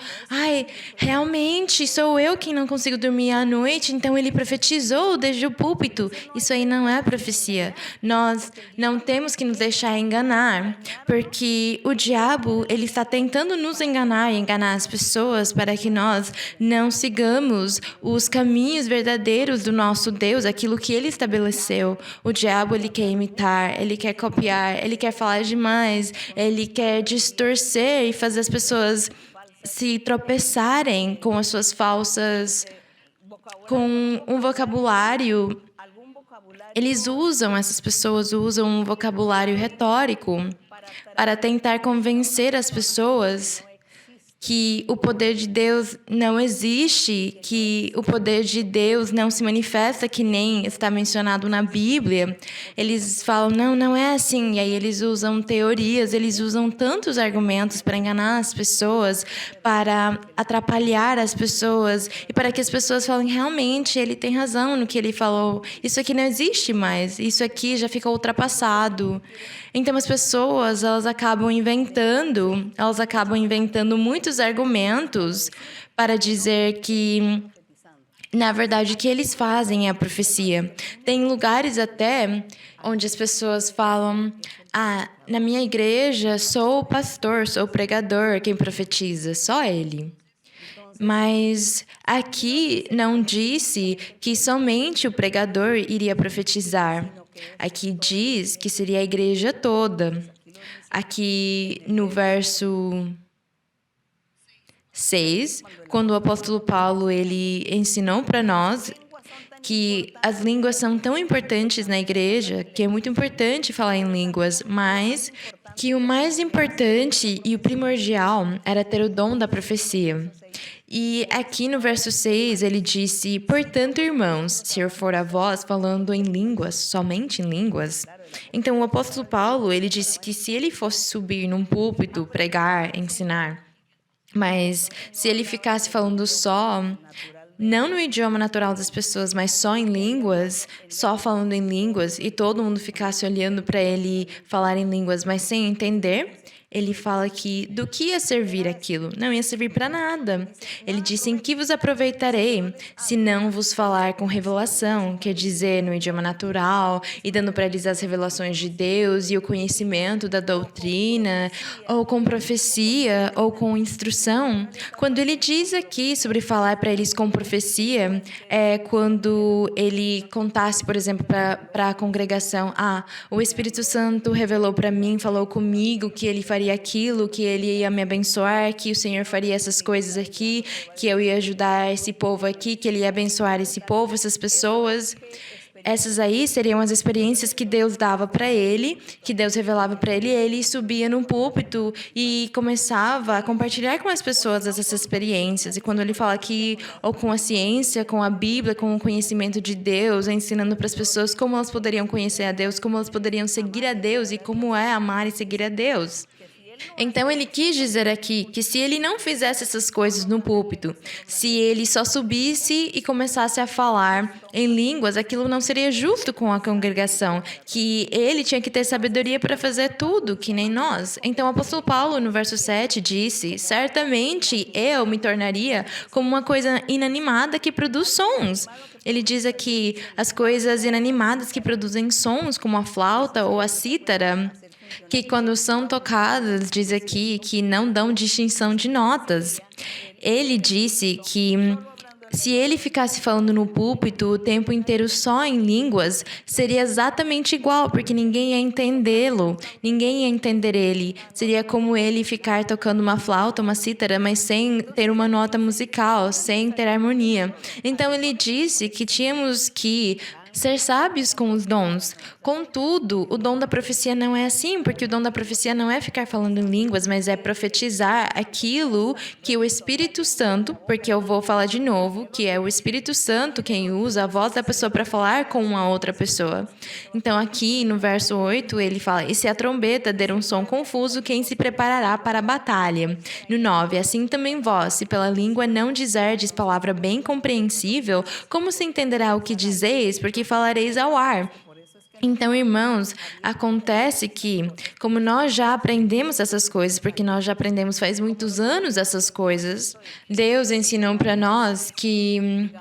realmente sou eu quem não consigo dormir à noite, então ele profetizou desde o púlpito. Isso aí não é profecia. Nós não temos que nos deixar enganar, porque o diabo, ele está tentando nos enganar as pessoas para que nós não sigamos os caminhos verdadeiros do nosso Deus, aquilo que Ele estabeleceu. O diabo, ele quer imitar, ele quer copiar, ele quer falar demais, ele quer distorcer e fazer as pessoas se tropeçarem com as suas falsas, com um vocabulário. Essas pessoas usam um vocabulário retórico para tentar convencer as pessoas que o poder de Deus não existe, que o poder de Deus não se manifesta, que nem está mencionado na Bíblia. Eles falam, não é assim. E aí eles usam teorias, eles usam tantos argumentos para enganar as pessoas, para atrapalhar as pessoas e para que as pessoas falem, realmente, ele tem razão no que ele falou. Isso aqui não existe mais, isso aqui já ficou ultrapassado. Então as pessoas, elas acabam inventando muitos argumentos para dizer que, na verdade, o que eles fazem é a profecia. Tem lugares até onde as pessoas falam, na minha igreja sou o pastor, sou o pregador, quem profetiza, só ele. Mas aqui não disse que somente o pregador iria profetizar. Aqui diz que seria a igreja toda. Aqui no verso 6, quando o apóstolo Paulo ele ensinou para nós que as línguas são tão importantes na igreja, que é muito importante falar em línguas, mas que o mais importante e o primordial era ter o dom da profecia. E aqui no verso 6, ele disse, portanto, irmãos, se eu for a vós falando em línguas, somente em línguas. Então, o apóstolo Paulo, ele disse que se ele fosse subir num púlpito, pregar, ensinar, mas se ele ficasse falando só, não no idioma natural das pessoas, mas só em línguas, só falando em línguas, e todo mundo ficasse olhando para ele falar em línguas, mas sem entender, ele fala que do que ia servir aquilo? Não ia servir para nada. Ele disse: em que vos aproveitarei, se não vos falar com revelação, quer dizer, no idioma natural, e dando para eles as revelações de Deus e o conhecimento da doutrina, ou com profecia, ou com instrução. Quando ele diz aqui sobre falar para eles com profecia, é quando ele contasse, por exemplo, para a congregação: o Espírito Santo revelou para mim, falou comigo que ele faria aquilo, que ele ia me abençoar, que o Senhor faria essas coisas aqui, que eu ia ajudar esse povo aqui, que ele ia abençoar esse povo, essas pessoas. Essas aí seriam as experiências que Deus dava para ele, que Deus revelava para ele, e ele subia num púlpito e começava a compartilhar com as pessoas essas experiências. E quando ele fala que, ou com a ciência, com a Bíblia, com o conhecimento de Deus, ensinando para as pessoas como elas poderiam conhecer a Deus, como elas poderiam seguir a Deus e como é amar e seguir a Deus. Então, ele quis dizer aqui que se ele não fizesse essas coisas no púlpito, se ele só subisse e começasse a falar em línguas, aquilo não seria justo com a congregação, que ele tinha que ter sabedoria para fazer tudo, que nem nós. Então, o apóstolo Paulo, no verso 7, disse: certamente eu me tornaria como uma coisa inanimada que produz sons. Ele diz aqui as coisas inanimadas que produzem sons, como a flauta ou a cítara, que quando são tocadas, diz aqui, que não dão distinção de notas. Ele disse que se ele ficasse falando no púlpito o tempo inteiro só em línguas, seria exatamente igual, porque ninguém ia entendê-lo, ninguém ia entender ele. Seria como ele ficar tocando uma flauta, uma cítara, mas sem ter uma nota musical, sem ter harmonia. Então ele disse que tínhamos que ser sábios com os dons. Contudo, o dom da profecia não é assim, porque o dom da profecia não é ficar falando em línguas, mas é profetizar aquilo que o Espírito Santo, porque eu vou falar de novo, que é o Espírito Santo quem usa a voz da pessoa para falar com uma outra pessoa. Então, aqui no verso 8, ele fala: e se a trombeta der um som confuso, quem se preparará para a batalha? No 9, assim também vós, se pela língua não dizerdes palavra bem compreensível, como se entenderá o que dizeis? Porque falareis ao ar. Então, irmãos, acontece que, como nós já aprendemos essas coisas, porque nós já aprendemos faz muitos anos essas coisas, Deus ensinou para nós que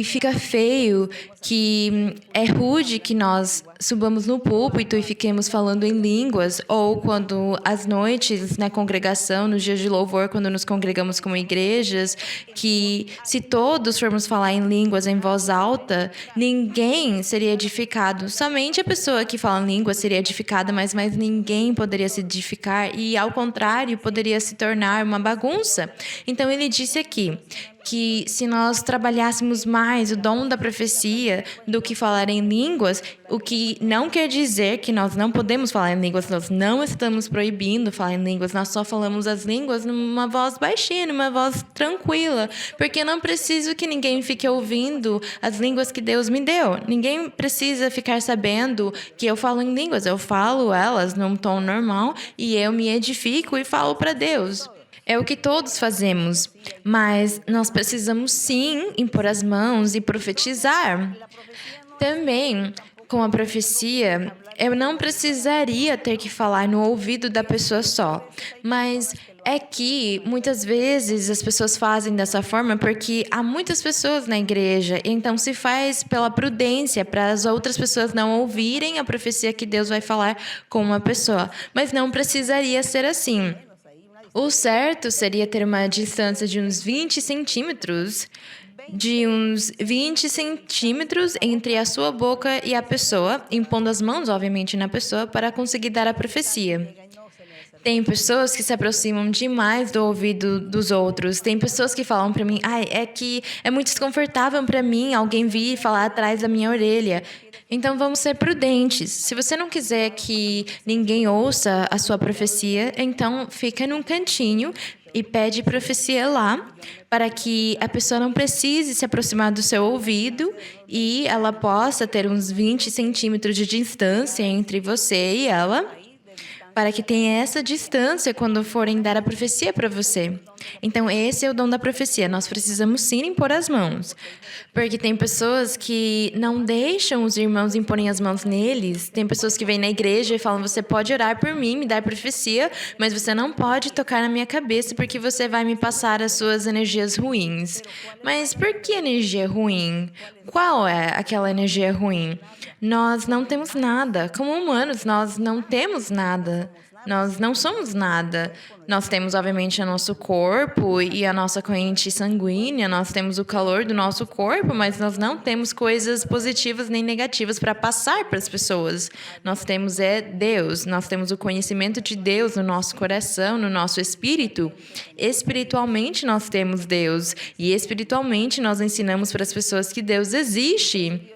fica feio, que é rude que nós subamos no púlpito e fiquemos falando em línguas, ou quando às noites na congregação, nos dias de louvor, quando nos congregamos como igrejas, que se todos formos falar em línguas em voz alta, ninguém seria edificado. Somente a pessoa que fala em língua seria edificada, mas mais ninguém poderia se edificar e, ao contrário, poderia se tornar uma bagunça. Então, ele disse aqui que se nós trabalhássemos mais o dom da profecia do que falar em línguas, o que não quer dizer que nós não podemos falar em línguas, nós não estamos proibindo falar em línguas, nós só falamos as línguas numa voz baixinha, numa voz tranquila, porque eu não preciso que ninguém fique ouvindo as línguas que Deus me deu. Ninguém precisa ficar sabendo que eu falo em línguas, eu falo elas num tom normal e eu me edifico e falo para Deus. É o que todos fazemos, mas nós precisamos sim impor as mãos e profetizar. Também, com a profecia, eu não precisaria ter que falar no ouvido da pessoa só, mas é que muitas vezes as pessoas fazem dessa forma porque há muitas pessoas na igreja, então se faz pela prudência, para as outras pessoas não ouvirem a profecia que Deus vai falar com uma pessoa, mas não precisaria ser assim. O certo seria ter uma distância de uns 20 centímetros, entre a sua boca e a pessoa, impondo as mãos, obviamente, na pessoa, para conseguir dar a profecia. Tem pessoas que se aproximam demais do ouvido dos outros. Tem pessoas que falam para mim: é que é muito desconfortável para mim alguém vir falar atrás da minha orelha. Então, vamos ser prudentes. Se você não quiser que ninguém ouça a sua profecia, então fica num cantinho e pede profecia lá, para que a pessoa não precise se aproximar do seu ouvido e ela possa ter uns 20 centímetros de distância entre você e ela, para que tenha essa distância quando forem dar a profecia para você. Então, esse é o dom da profecia. Nós precisamos sim impor as mãos. Porque tem pessoas que não deixam os irmãos imporem as mãos neles. Tem pessoas que vêm na igreja e falam, você pode orar por mim, me dar profecia, mas você não pode tocar na minha cabeça porque você vai me passar as suas energias ruins. Mas por que energia ruim? Qual é aquela energia ruim? Nós não temos nada. Como humanos, nós não temos nada. Nós não somos nada. Nós temos, obviamente, o nosso corpo e a nossa corrente sanguínea, nós temos o calor do nosso corpo, mas nós não temos coisas positivas nem negativas para passar para as pessoas. Nós temos Deus, nós temos o conhecimento de Deus no nosso coração, no nosso espírito. Espiritualmente, nós temos Deus e espiritualmente nós ensinamos para as pessoas que Deus existe.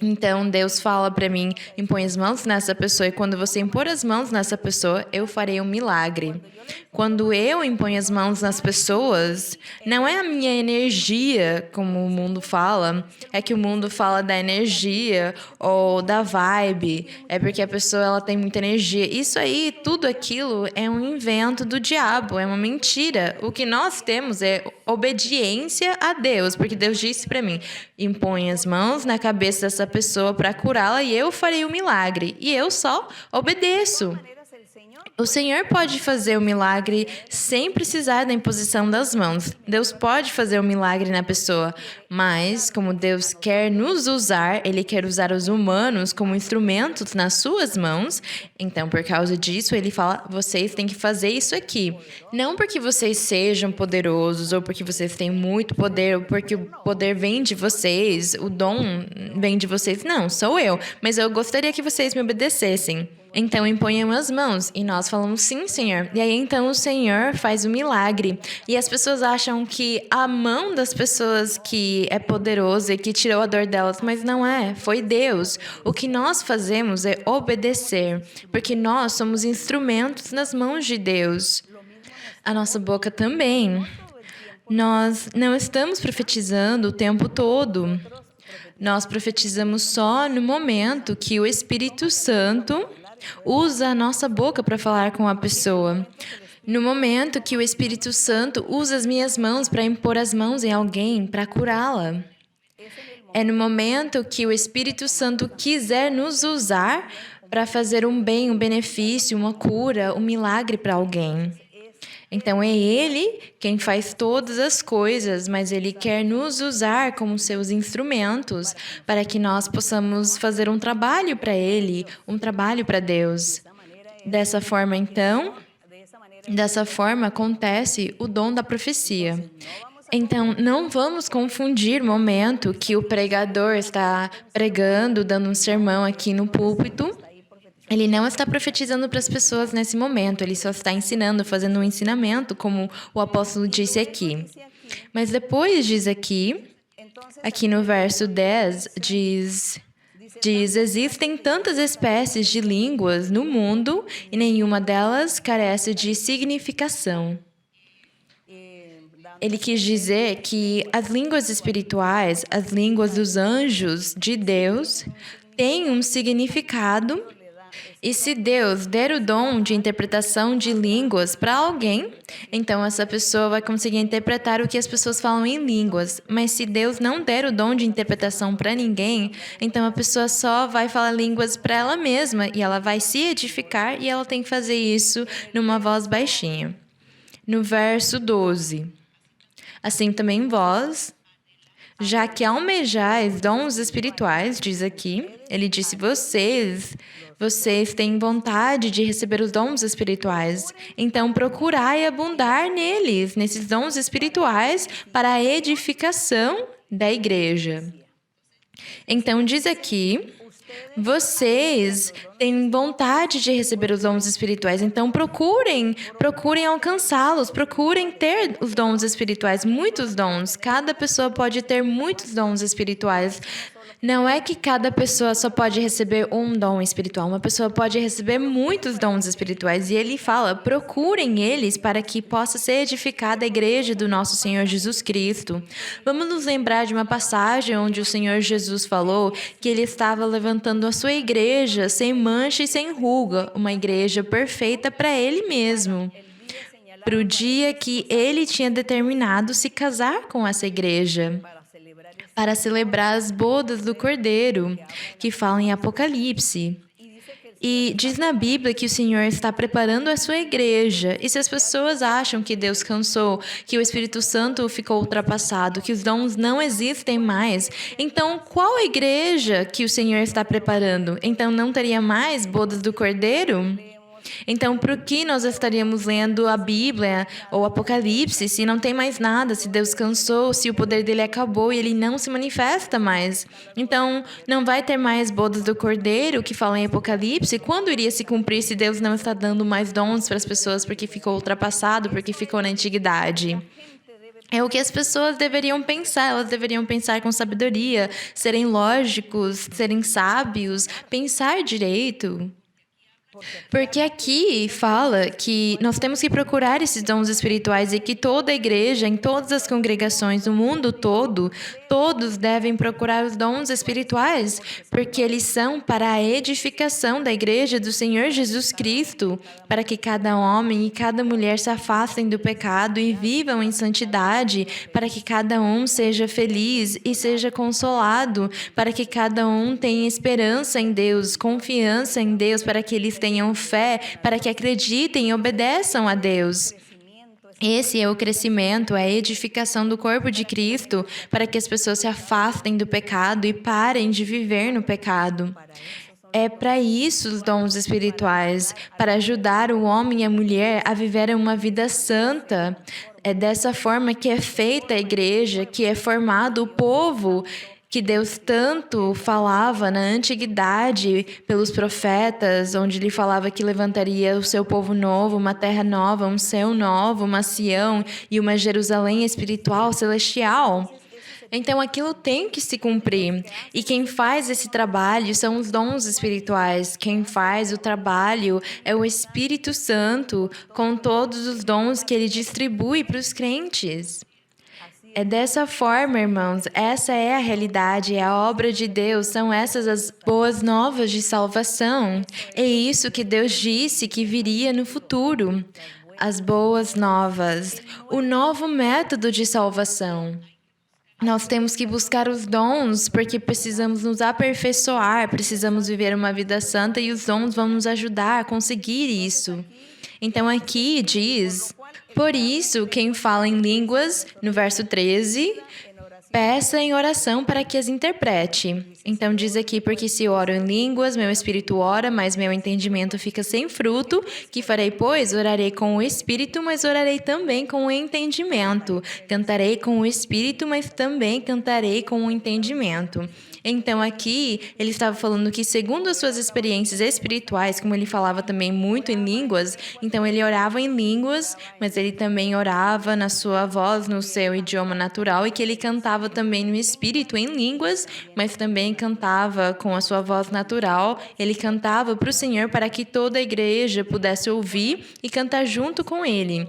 Então, Deus fala para mim, impõe as mãos nessa pessoa, e quando você impor as mãos nessa pessoa, eu farei um milagre. Quando eu imponho as mãos nas pessoas, não é a minha energia, como o mundo fala, é que o mundo fala da energia ou da vibe, é porque a pessoa ela tem muita energia. Isso aí, tudo aquilo é um invento do diabo, é uma mentira. O que nós temos é obediência a Deus, porque Deus disse para mim, impõe as mãos na cabeça dessa pessoa para curá-la e eu farei o milagre. E eu só obedeço. O Senhor pode fazer o milagre sem precisar da imposição das mãos. Deus pode fazer o milagre na pessoa, mas como Deus quer nos usar, Ele quer usar os humanos como instrumentos nas suas mãos. Então, por causa disso, Ele fala, vocês têm que fazer isso aqui. Não porque vocês sejam poderosos, ou porque vocês têm muito poder, ou porque o poder vem de vocês, o dom vem de vocês. Não, sou eu. Mas eu gostaria que vocês me obedecessem. Então, imponham as mãos. E nós falamos, sim, Senhor. E aí, então, o Senhor faz o milagre. E as pessoas acham que a mão das pessoas que é poderosa e que tirou a dor delas, mas não é. Foi Deus. O que nós fazemos é obedecer, porque nós somos instrumentos nas mãos de Deus. A nossa boca também. Nós não estamos profetizando o tempo todo. Nós profetizamos só no momento que o Espírito Santo usa a nossa boca para falar com a pessoa. No momento que o Espírito Santo usa as minhas mãos para impor as mãos em alguém, para curá-la. É no momento que o Espírito Santo quiser nos usar para fazer um bem, um benefício, uma cura, um milagre para alguém. Então, é Ele quem faz todas as coisas, mas Ele quer nos usar como seus instrumentos para que nós possamos fazer um trabalho para Ele, um trabalho para Deus. Dessa forma, então, acontece o dom da profecia. Então, não vamos confundir o momento que o pregador está pregando, dando um sermão aqui no púlpito. Ele não está profetizando para as pessoas nesse momento, ele só está ensinando, fazendo um ensinamento, como o apóstolo disse aqui. Mas depois diz aqui no verso 10, diz, existem tantas espécies de línguas no mundo e nenhuma delas carece de significação. Ele quis dizer que as línguas espirituais, as línguas dos anjos de Deus, têm um significado. E se Deus der o dom de interpretação de línguas para alguém, então essa pessoa vai conseguir interpretar o que as pessoas falam em línguas. Mas se Deus não der o dom de interpretação para ninguém, então a pessoa só vai falar línguas para ela mesma e ela vai se edificar e ela tem que fazer isso numa voz baixinha. No verso 12. Assim também vós, já que almejais dons espirituais, diz aqui, ele disse, vocês têm vontade de receber os dons espirituais, então procurai abundar neles, nesses dons espirituais, para a edificação da igreja. Então diz aqui, vocês têm vontade de receber os dons espirituais, então procurem alcançá-los, procurem ter os dons espirituais, muitos dons. Cada pessoa pode ter muitos dons espirituais. Não é que cada pessoa só pode receber um dom espiritual, uma pessoa pode receber muitos dons espirituais. E ele fala: procurem eles para que possa ser edificada a igreja do nosso Senhor Jesus Cristo. Vamos nos lembrar de uma passagem onde o Senhor Jesus falou que ele estava levantando a sua igreja sem mancha e sem ruga, uma igreja perfeita para ele mesmo, para o dia que ele tinha determinado se casar com essa igreja, para celebrar as bodas do Cordeiro, que fala em Apocalipse. E diz na Bíblia que o Senhor está preparando a sua igreja. E se as pessoas acham que Deus cansou, que o Espírito Santo ficou ultrapassado, que os dons não existem mais, então qual a igreja que o Senhor está preparando? Então não teria mais bodas do Cordeiro? Então, por que nós estaríamos lendo a Bíblia ou Apocalipse se não tem mais nada, se Deus cansou, se o poder dele acabou e ele não se manifesta mais? Então, não vai ter mais bodas do Cordeiro, que fala em Apocalipse. Quando iria se cumprir se Deus não está dando mais dons para as pessoas porque ficou ultrapassado, porque ficou na antiguidade? É o que as pessoas deveriam pensar, elas deveriam pensar com sabedoria, serem lógicos, serem sábios, pensar direito. Porque aqui fala que nós temos que procurar esses dons espirituais e que toda a igreja, em todas as congregações, no mundo todo, todos devem procurar os dons espirituais, porque eles são para a edificação da igreja do Senhor Jesus Cristo, para que cada homem e cada mulher se afastem do pecado e vivam em santidade, para que cada um seja feliz e seja consolado, para que cada um tenha esperança em Deus, confiança em Deus, para que eles tenham fé, para que acreditem e obedeçam a Deus. Esse é o crescimento, a edificação do corpo de Cristo, para que as pessoas se afastem do pecado e parem de viver no pecado. É para isso os dons espirituais, para ajudar o homem e a mulher a viver uma vida santa. É dessa forma que é feita a igreja, que é formado o povo que Deus tanto falava na antiguidade pelos profetas, onde ele falava que levantaria o seu povo novo, uma terra nova, um céu novo, uma Sião e uma Jerusalém espiritual, celestial. Então, aquilo tem que se cumprir. E quem faz esse trabalho são os dons espirituais. Quem faz o trabalho é o Espírito Santo, com todos os dons que ele distribui para os crentes. É dessa forma, irmãos, essa é a realidade, é a obra de Deus, são essas as boas novas de salvação. É isso que Deus disse que viria no futuro. As boas novas, o novo método de salvação. Nós temos que buscar os dons porque precisamos nos aperfeiçoar, precisamos viver uma vida santa e os dons vão nos ajudar a conseguir isso. Então aqui diz: por isso, quem fala em línguas, no verso 13, peça em oração para que as interprete. Então diz aqui: porque se oro em línguas, meu espírito ora, mas meu entendimento fica sem fruto. Que farei, pois? Orarei com o espírito, mas orarei também com o entendimento. Cantarei com o espírito, mas também cantarei com o entendimento. Então aqui ele estava falando que segundo as suas experiências espirituais, como ele falava também muito em línguas, então ele orava em línguas, mas ele também orava na sua voz, no seu idioma natural, e que ele cantava também no espírito em línguas, mas também cantava com a sua voz natural. Ele cantava para o Senhor para que toda a igreja pudesse ouvir e cantar junto com ele.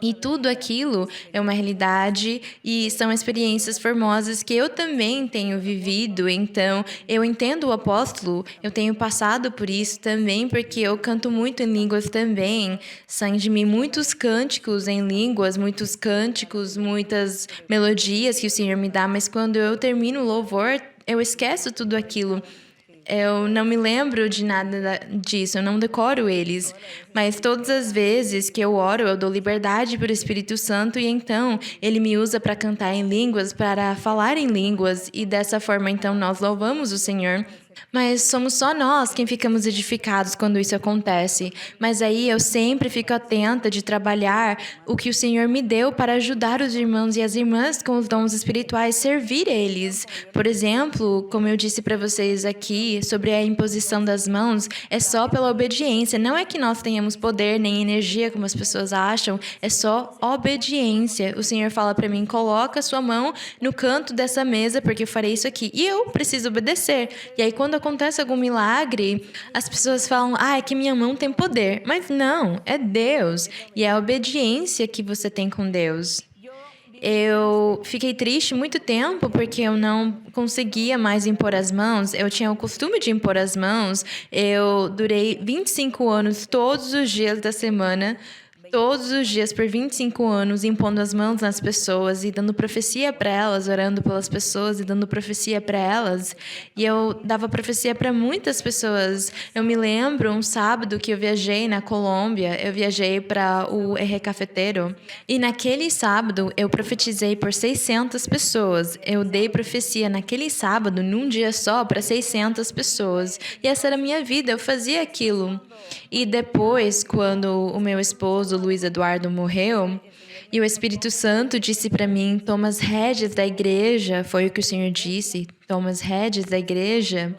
E tudo aquilo é uma realidade e são experiências formosas que eu também tenho vivido. Então, eu entendo o apóstolo, eu tenho passado por isso também, porque eu canto muito em línguas também. Saem de mim muitos cânticos em línguas, muitos cânticos, muitas melodias que o Senhor me dá, mas quando eu termino o louvor, eu esqueço tudo aquilo. Eu não me lembro de nada disso, eu não decoro eles. Mas todas as vezes que eu oro, eu dou liberdade para o Espírito Santo e então ele me usa para cantar em línguas, para falar em línguas. E dessa forma, então, nós louvamos o Senhor. Mas somos só nós quem ficamos edificados quando isso acontece. Mas aí eu sempre fico atenta de trabalhar o que o Senhor me deu para ajudar os irmãos e as irmãs com os dons espirituais, servir eles. Por exemplo, como eu disse para vocês aqui sobre a imposição das mãos, é só pela obediência. Não é que nós tenhamos poder nem energia, como as pessoas acham, é só obediência. O Senhor fala para mim, coloca a sua mão no canto dessa mesa, porque eu farei isso aqui. E eu preciso obedecer. E aí, quando acontece algum milagre, as pessoas falam, é que minha mão tem poder. Mas não, é Deus. E é a obediência que você tem com Deus. Eu fiquei triste muito tempo porque eu não conseguia mais impor as mãos. Eu tinha o costume de impor as mãos. Eu durei 25 anos todos os dias da semana, todos os dias por 25 anos, impondo as mãos nas pessoas e dando profecia para elas, orando pelas pessoas e dando profecia para elas. E eu dava profecia para muitas pessoas. Eu me lembro um sábado que eu viajei na Colômbia, eu viajei para o Eje Cafetero, e naquele sábado eu profetizei por 600 pessoas. Eu dei profecia naquele sábado, num dia só, para 600 pessoas. E essa era a minha vida, eu fazia aquilo. E depois, quando o meu esposo, Luiz Eduardo, morreu, e o Espírito Santo disse para mim, toma as rédeas da igreja, foi o que o Senhor disse, toma as rédeas da igreja.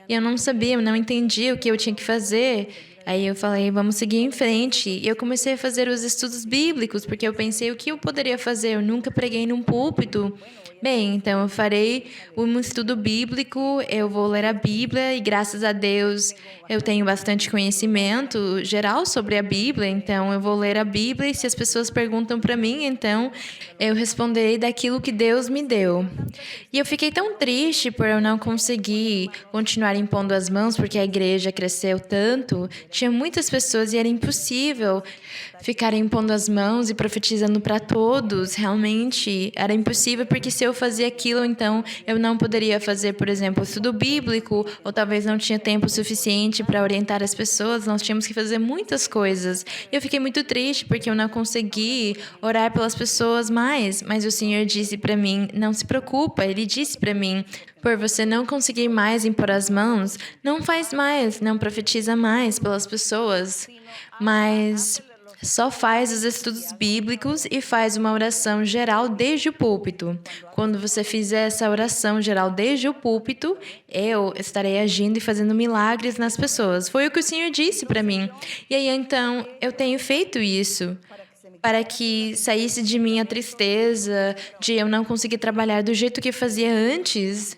E eu não sabia, eu não entendia o que eu tinha que fazer. Aí eu falei, vamos seguir em frente. E eu comecei a fazer os estudos bíblicos, porque eu pensei, o que eu poderia fazer? Eu nunca preguei num púlpito. Bem, então eu farei um estudo bíblico, eu vou ler a Bíblia e graças a Deus eu tenho bastante conhecimento geral sobre a Bíblia, então eu vou ler a Bíblia e se as pessoas perguntam para mim, então eu responderei daquilo que Deus me deu. E eu fiquei tão triste por eu não conseguir continuar impondo as mãos, porque a igreja cresceu tanto, tinha muitas pessoas e era impossível ficar impondo as mãos e profetizando para todos, realmente era impossível, porque se eu fazia aquilo, então eu não poderia fazer, por exemplo, estudo bíblico, ou talvez não tinha tempo suficiente para orientar as pessoas, nós tínhamos que fazer muitas coisas. Eu fiquei muito triste porque eu não consegui orar pelas pessoas mais, mas o Senhor disse para mim, não se preocupa, Ele disse para mim, por você não conseguir mais impor as mãos, não faz mais, não profetiza mais pelas pessoas, mas só faz os estudos bíblicos e faz uma oração geral desde o púlpito. Quando você fizer essa oração geral desde o púlpito, eu estarei agindo e fazendo milagres nas pessoas. Foi o que o Senhor disse para mim. E aí, então, eu tenho feito isso para que saísse de mim a tristeza de eu não conseguir trabalhar do jeito que fazia antes.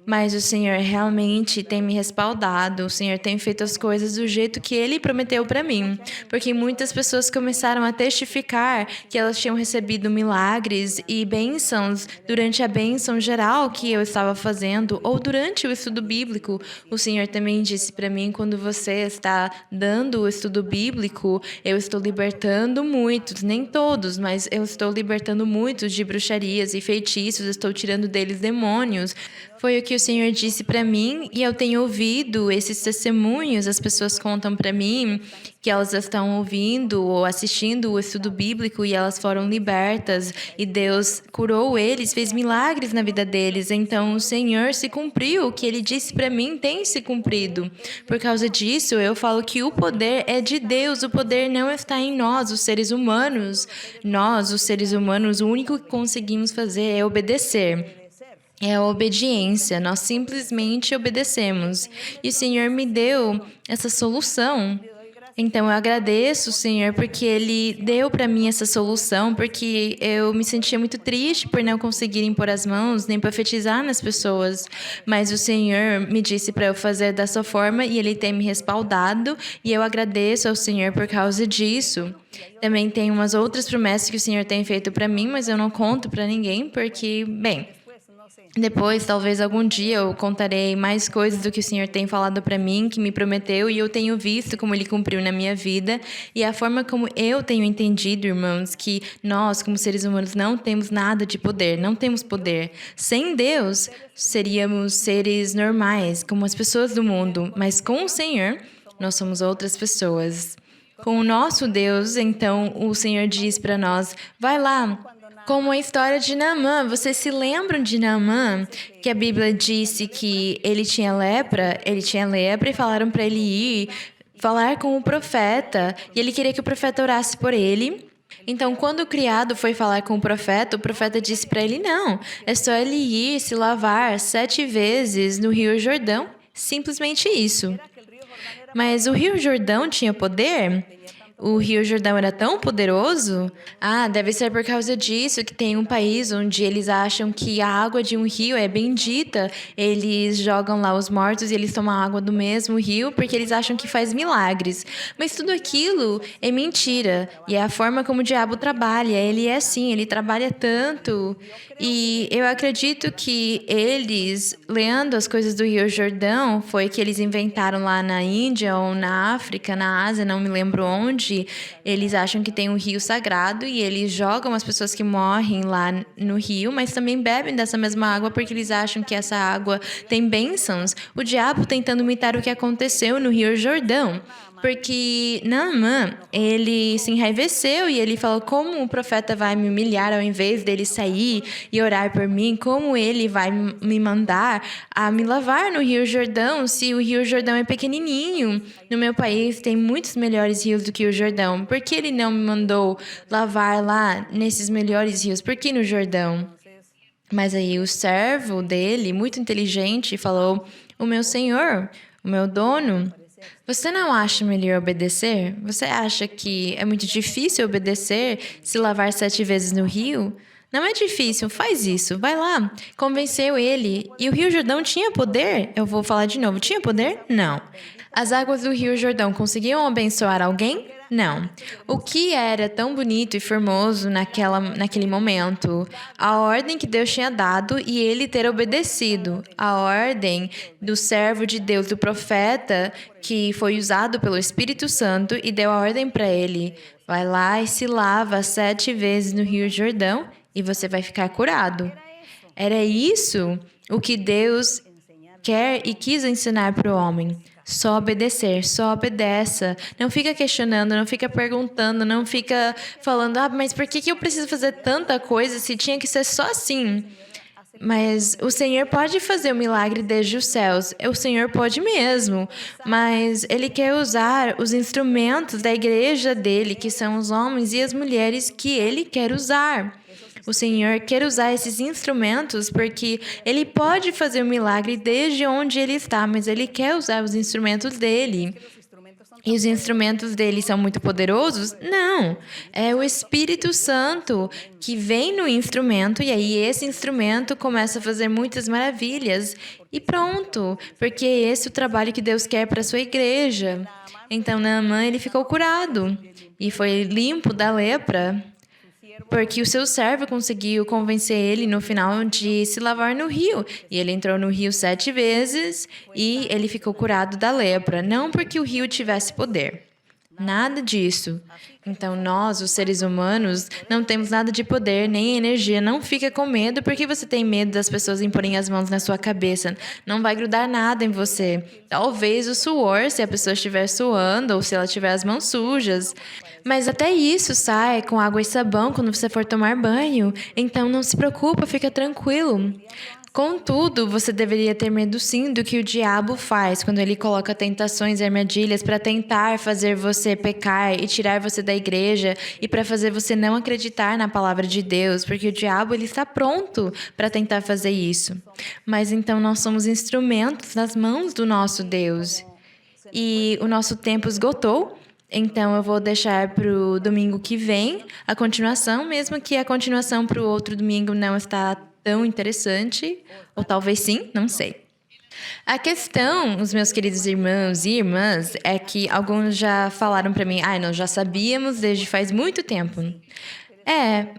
Mas o Senhor realmente tem me respaldado, o Senhor tem feito as coisas do jeito que Ele prometeu para mim. Porque muitas pessoas começaram a testificar que elas tinham recebido milagres e bênçãos durante a bênção geral que eu estava fazendo, ou durante o estudo bíblico. O Senhor também disse para mim, quando você está dando o estudo bíblico, eu estou libertando muitos, nem todos, mas eu estou libertando muitos de bruxarias e feitiços, estou tirando deles demônios. Foi o que o Senhor disse para mim e eu tenho ouvido esses testemunhos. As pessoas contam para mim que elas estão ouvindo ou assistindo o estudo bíblico e elas foram libertas e Deus curou eles, fez milagres na vida deles. Então o Senhor se cumpriu, o que Ele disse para mim tem se cumprido. Por causa disso, eu falo que o poder é de Deus, o poder não está em nós, os seres humanos. Nós, os seres humanos, o único que conseguimos fazer é obedecer. É a obediência, nós simplesmente obedecemos. E o Senhor me deu essa solução. Então eu agradeço o Senhor porque Ele deu para mim essa solução, porque eu me sentia muito triste por não conseguir impor as mãos, nem profetizar nas pessoas. Mas o Senhor me disse para eu fazer dessa forma e Ele tem me respaldado e eu agradeço ao Senhor por causa disso. Também tem umas outras promessas que o Senhor tem feito para mim, mas eu não conto para ninguém porque, bem, depois, talvez algum dia eu contarei mais coisas do que o Senhor tem falado para mim, que me prometeu, e eu tenho visto como Ele cumpriu na minha vida. E a forma como eu tenho entendido, irmãos, que nós, como seres humanos, não temos nada de poder, não temos poder. Sem Deus, seríamos seres normais, como as pessoas do mundo, mas com o Senhor, nós somos outras pessoas. Com o nosso Deus, então, o Senhor diz para nós, vai lá, Como a história de Naamã. Vocês se lembram de Naamã? Que a Bíblia disse que ele tinha lepra e falaram para ele ir falar com o profeta. E ele queria que o profeta orasse por ele. Então, quando o criado foi falar com o profeta disse para ele, não, é só ele ir se lavar 7 vezes no Rio Jordão. Simplesmente isso. Mas o Rio Jordão tinha poder? O Rio Jordão era tão poderoso? Ah, deve ser por causa disso que tem um país onde eles acham que a água de um rio é bendita. Eles jogam lá os mortos e eles tomam água do mesmo rio porque eles acham que faz milagres. Mas tudo aquilo é mentira. E é a forma como o diabo trabalha. Ele é assim, ele trabalha tanto. E eu acredito que eles, lendo as coisas do Rio Jordão, foi que eles inventaram lá na Índia ou na África, na Ásia, não me lembro onde. Eles acham que tem um rio sagrado e eles jogam as pessoas que morrem lá no rio, mas também bebem dessa mesma água porque eles acham que essa água tem bênçãos. O diabo tentando imitar o que aconteceu no Rio Jordão. Porque Naamã, ele se enraiveceu e ele falou, como o profeta vai me humilhar ao invés dele sair e orar por mim? Como ele vai me mandar a me lavar no Rio Jordão, se o Rio Jordão é pequenininho? No meu país tem muitos melhores rios do que o Jordão. Por que ele não me mandou lavar lá nesses melhores rios? Por que no Jordão? Mas aí o servo dele, muito inteligente, falou, o meu senhor, o meu dono... Você não acha melhor obedecer? Você acha que é muito difícil obedecer se lavar 7 vezes no rio? Não é difícil, faz isso, vai lá. Convenceu ele. E o Rio Jordão tinha poder? Eu vou falar de novo, tinha poder? Não. As águas do Rio Jordão conseguiam abençoar alguém? Não. O que era tão bonito e formoso naquele momento? A ordem que Deus tinha dado e ele ter obedecido. A ordem do servo de Deus, do profeta, que foi usado pelo Espírito Santo e deu a ordem para ele. Vai lá e se lava 7 vezes no Rio Jordão e você vai ficar curado. Era isso o que Deus quer e quis ensinar para o homem. Só obedecer, só obedeça. Não fica questionando, não fica perguntando, não fica falando, mas por que eu preciso fazer tanta coisa se tinha que ser só assim? Mas o Senhor pode fazer o milagre desde os céus. O Senhor pode mesmo. Mas Ele quer usar os instrumentos da igreja dele, que são os homens e as mulheres que Ele quer usar. O Senhor quer usar esses instrumentos porque Ele pode fazer o milagre desde onde Ele está, mas Ele quer usar os instrumentos dele. E os instrumentos dele são muito poderosos? Não. É o Espírito Santo que vem no instrumento e aí esse instrumento começa a fazer muitas maravilhas. E pronto, porque esse é o trabalho que Deus quer para a sua igreja. Então, Naamã, ele ficou curado e foi limpo da lepra. Porque o seu servo conseguiu convencer ele no final de se lavar no rio. E ele entrou no rio 7 vezes e ele ficou curado da lepra. Não porque o rio tivesse poder. Nada disso. Então, nós, os seres humanos, não temos nada de poder, nem energia. Não fica com medo porque você tem medo das pessoas imporem as mãos na sua cabeça. Não vai grudar nada em você. Talvez o suor, se a pessoa estiver suando ou se ela tiver as mãos sujas. Mas até isso sai com água e sabão quando você for tomar banho. Então, não se preocupa, fica tranquilo. Contudo, você deveria ter medo sim do que o diabo faz quando ele coloca tentações e armadilhas para tentar fazer você pecar e tirar você da igreja e para fazer você não acreditar na palavra de Deus, porque o diabo ele está pronto para tentar fazer isso. Mas então nós somos instrumentos nas mãos do nosso Deus. E o nosso tempo esgotou. Então, eu vou deixar para o domingo que vem a continuação, mesmo que a continuação para o outro domingo não está tão interessante, ou talvez sim, não sei. A questão, os meus queridos irmãos e irmãs, é que alguns já falaram para mim, nós já sabíamos desde faz muito tempo.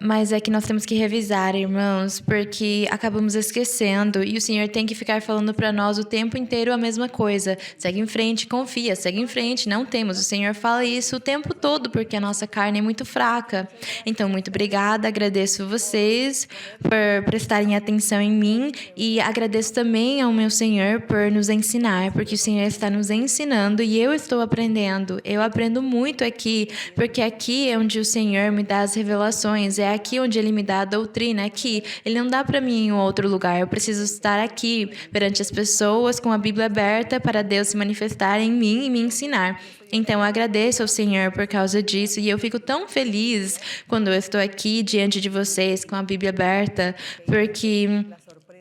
Mas é que nós temos que revisar, irmãos, porque acabamos esquecendo e o Senhor tem que ficar falando para nós o tempo inteiro a mesma coisa. Segue em frente, confia, segue em frente, não temos. O Senhor fala isso o tempo todo porque a nossa carne é muito fraca. Então, muito obrigada, agradeço vocês por prestarem atenção em mim e agradeço também ao meu Senhor por nos ensinar, porque o Senhor está nos ensinando e eu estou aprendendo. Eu aprendo muito aqui, porque aqui é onde o Senhor me dá as revelações situações, é aqui onde Ele me dá a doutrina, aqui. Ele não dá para mim em outro lugar. Eu preciso estar aqui, perante as pessoas, com a Bíblia aberta, para Deus se manifestar em mim e me ensinar. Então, eu agradeço ao Senhor por causa disso, e eu fico tão feliz quando eu estou aqui diante de vocês, com a Bíblia aberta, porque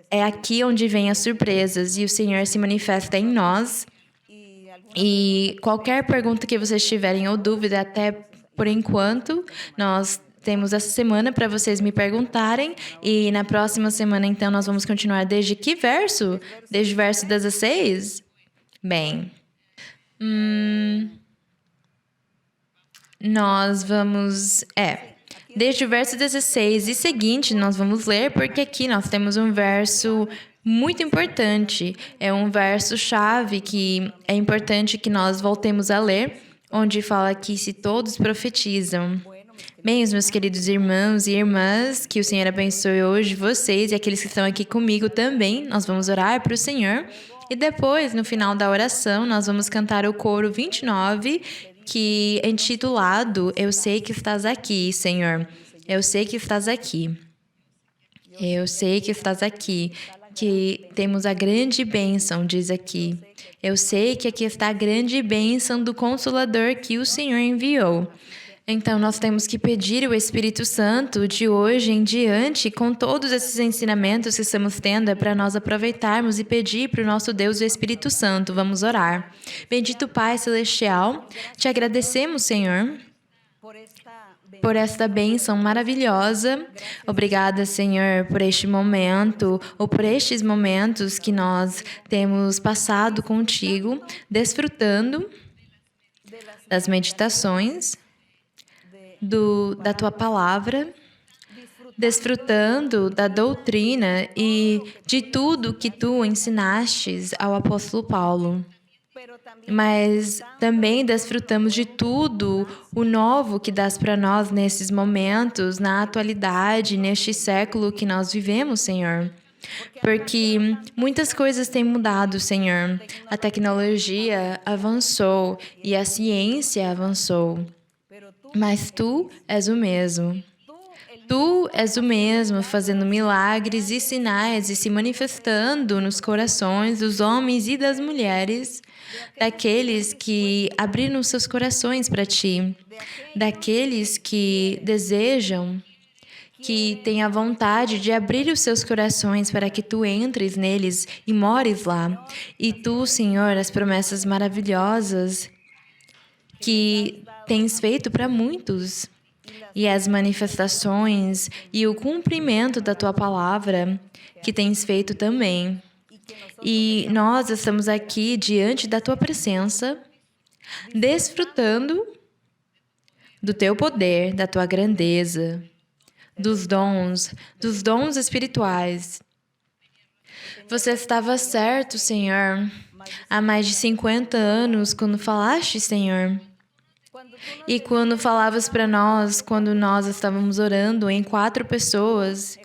é aqui onde vem as surpresas, e o Senhor se manifesta em nós. E qualquer pergunta que vocês tiverem ou dúvida, até por enquanto, nós temos essa semana para vocês me perguntarem. E na próxima semana, então, nós vamos continuar desde que verso? Desde o verso 16? Bem, nós vamos... Desde o verso 16 e seguinte, nós vamos ler, porque aqui nós temos um verso muito importante. É um verso-chave que é importante que nós voltemos a ler, onde fala que se todos profetizam. Bem, os meus queridos irmãos e irmãs, que o Senhor abençoe hoje vocês e aqueles que estão aqui comigo também. Nós vamos orar para o Senhor. E depois, no final da oração, nós vamos cantar o coro 29, que é intitulado Eu Sei Que Estás Aqui, Senhor. Eu sei que estás aqui. Eu sei que estás aqui. Que temos a grande bênção, diz aqui. Eu sei que aqui está a grande bênção do Consolador que o Senhor enviou. Então, nós temos que pedir o Espírito Santo de hoje em diante, com todos esses ensinamentos que estamos tendo, para nós aproveitarmos e pedir para o nosso Deus o Espírito Santo. Vamos orar. Bendito Pai Celestial, te agradecemos, Senhor, por esta bênção maravilhosa. Obrigada, Senhor, por este momento, ou por estes momentos que nós temos passado contigo, desfrutando das meditações, da tua palavra, desfrutando da doutrina e de tudo que tu ensinastes ao apóstolo Paulo. Mas também desfrutamos de tudo o novo que dás para nós nesses momentos, na atualidade, neste século que nós vivemos, Senhor. Porque muitas coisas têm mudado, Senhor. A tecnologia avançou e a ciência avançou. Mas tu és o mesmo. Tu és o mesmo, fazendo milagres e sinais e se manifestando nos corações dos homens e das mulheres, daqueles que abriram seus corações para ti, daqueles que desejam, que têm a vontade de abrir os seus corações para que tu entres neles e mores lá. E tu, Senhor, as promessas maravilhosas que tens feito para muitos, e as manifestações e o cumprimento da tua palavra que tens feito também. E nós estamos aqui diante da tua presença, desfrutando do teu poder, da tua grandeza, dos dons espirituais. Você estava certo, Senhor, há mais de 50 anos, quando falaste, Senhor. E quando falavas para nós, quando nós estávamos orando em 4 pessoas,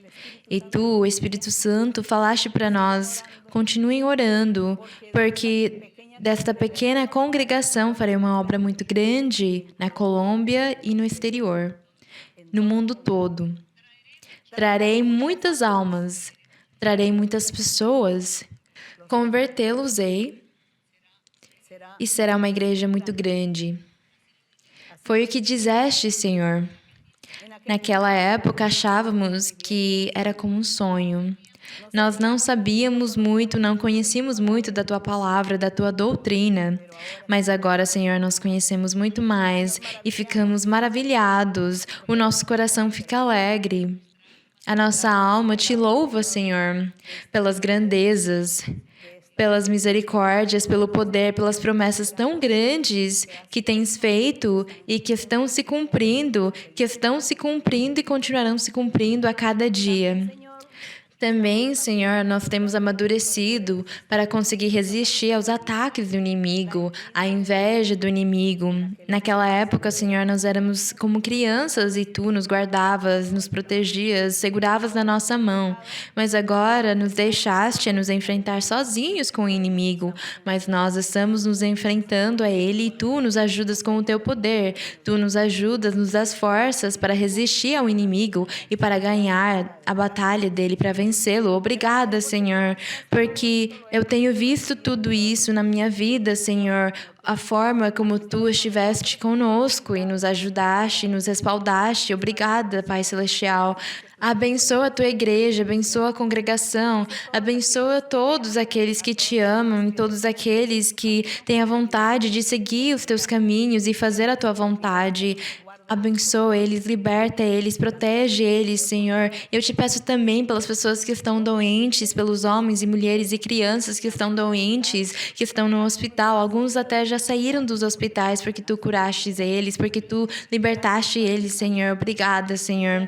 e tu, o Espírito Santo, falaste para nós, continuem orando, porque desta pequena congregação farei uma obra muito grande na Colômbia e no exterior, no mundo todo. Trarei muitas almas, trarei muitas pessoas, convertê-los-ei, e será uma igreja muito grande. Foi o que dizeste, Senhor. Naquela época, achávamos que era como um sonho. Nós não sabíamos muito, não conhecíamos muito da Tua palavra, da Tua doutrina. Mas agora, Senhor, nós conhecemos muito mais e ficamos maravilhados. O nosso coração fica alegre. A nossa alma te louva, Senhor, pelas grandezas, pelas misericórdias, pelo poder, pelas promessas tão grandes que tens feito e que estão se cumprindo e continuarão se cumprindo a cada dia. Também, Senhor, nós temos amadurecido para conseguir resistir aos ataques do inimigo, à inveja do inimigo. Naquela época, Senhor, nós éramos como crianças e Tu nos guardavas, nos protegias, seguravas na nossa mão. Mas agora nos deixaste a nos enfrentar sozinhos com o inimigo, mas nós estamos nos enfrentando a ele e Tu nos ajudas com o Teu poder. Tu nos ajudas, nos dás forças para resistir ao inimigo e para ganhar a batalha dele, para vencê-lo. Obrigada, Senhor, porque eu tenho visto tudo isso na minha vida, Senhor. A forma como Tu estiveste conosco e nos ajudaste, nos respaldaste. Obrigada, Pai Celestial. Abençoa a Tua igreja, abençoa a congregação, abençoa todos aqueles que Te amam e todos aqueles que têm a vontade de seguir os Teus caminhos e fazer a Tua vontade. Abençoa eles, liberta eles, protege eles, Senhor. Eu te peço também pelas pessoas que estão doentes, pelos homens e mulheres e crianças que estão doentes, que estão no hospital. Alguns até já saíram dos hospitais porque Tu curaste eles, porque Tu libertaste eles, Senhor. Obrigada, Senhor.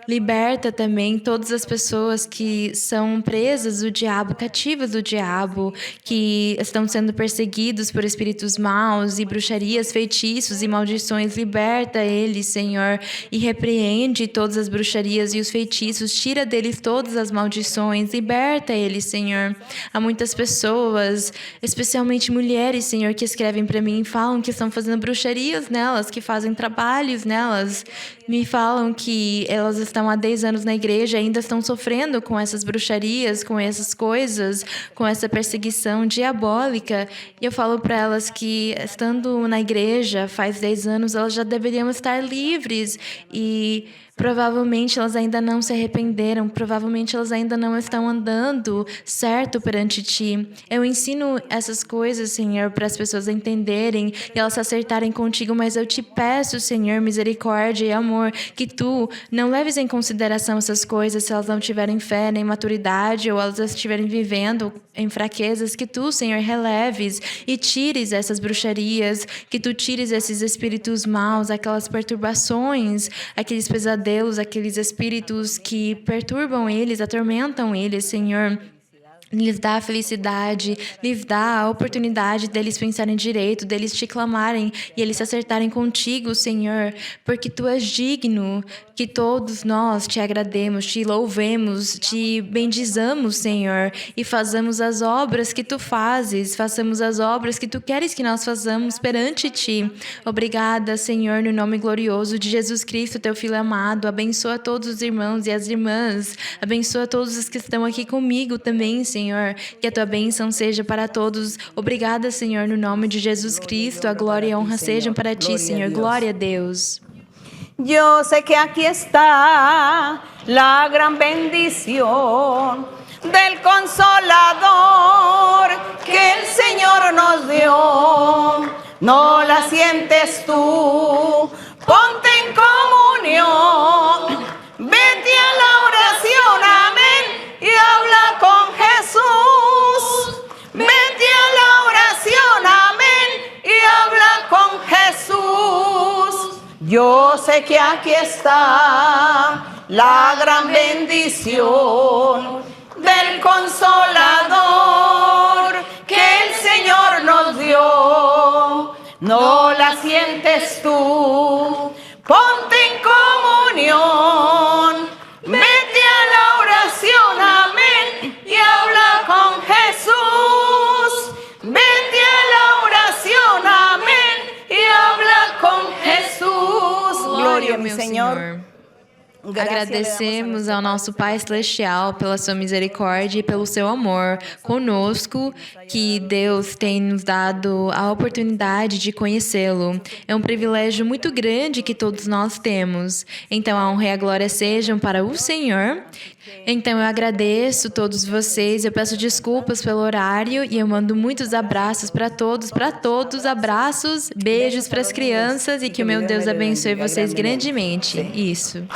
Liberta também todas as pessoas que são presas do diabo, cativas do diabo, que estão sendo perseguidos por espíritos maus e bruxarias, feitiços e maldições. Liberta eles, Senhor, e repreende todas as bruxarias e os feitiços, tira deles todas as maldições, liberta eles, Senhor. Há muitas pessoas, especialmente mulheres, Senhor, que escrevem para mim e falam que estão fazendo bruxarias nelas, que fazem trabalhos nelas, me falam que elas estão há 10 anos na igreja e ainda estão sofrendo com essas bruxarias, com essas coisas, com essa perseguição diabólica. E eu falo para elas que, estando na igreja faz 10 anos, elas já deveriam estar livres e provavelmente elas ainda não se arrependeram, provavelmente elas ainda não estão andando certo perante Ti. Eu ensino essas coisas, Senhor, para as pessoas entenderem e elas se acertarem contigo, mas eu te peço, Senhor, misericórdia e amor, que Tu não leves em consideração essas coisas se elas não tiverem fé nem maturidade ou elas estiverem vivendo em fraquezas, que Tu, Senhor, releves e tires essas bruxarias, que Tu tires esses espíritos maus, aquelas perturbações, aqueles pesadelos, aqueles espíritos que perturbam eles, atormentam eles, Senhor. Lhes dá a felicidade, lhes dá a oportunidade deles pensarem direito, deles te clamarem e eles se acertarem contigo, Senhor, porque Tu és digno, que todos nós te agrademos, te louvemos, te bendizamos, Senhor, e façamos as obras que Tu fazes, façamos as obras que Tu queres que nós façamos perante Ti. Obrigada, Senhor, no nome glorioso de Jesus Cristo, Teu Filho amado. Abençoa todos os irmãos e as irmãs, abençoa todos os que estão aqui comigo também, Senhor, que a Tua bênção seja para todos. Obrigada, Senhor, no nome de Jesus Cristo. A glória e a honra sejam para Ti, Senhor. Glória a Deus. Yo sé que aquí está la gran bendición del Consolador que el Señor nos dio. No la sientes tú, ponte en comunión, vete a la oración, amén, y habla con Jesús. Vete a la oración, amén, y habla con Jesús. Yo sé que aquí está la gran bendición del Consolador que el Señor nos dio. No la sientes tú, ponte en comunión, vete a la oración, amén, y habla con Jesús. Vete a la oración, amén, y habla con Jesús. Glória, meu Senhor. Agradecemos ao nosso Pai Celestial pela sua misericórdia e pelo seu amor conosco, que Deus tem nos dado a oportunidade de conhecê-lo. É um privilégio muito grande que todos nós temos. Então, a honra e a glória sejam para o Senhor. Então, eu agradeço todos vocês, eu peço desculpas pelo horário e eu mando muitos abraços para todos, abraços, beijos para as crianças e que o meu Deus abençoe vocês grandemente. Isso.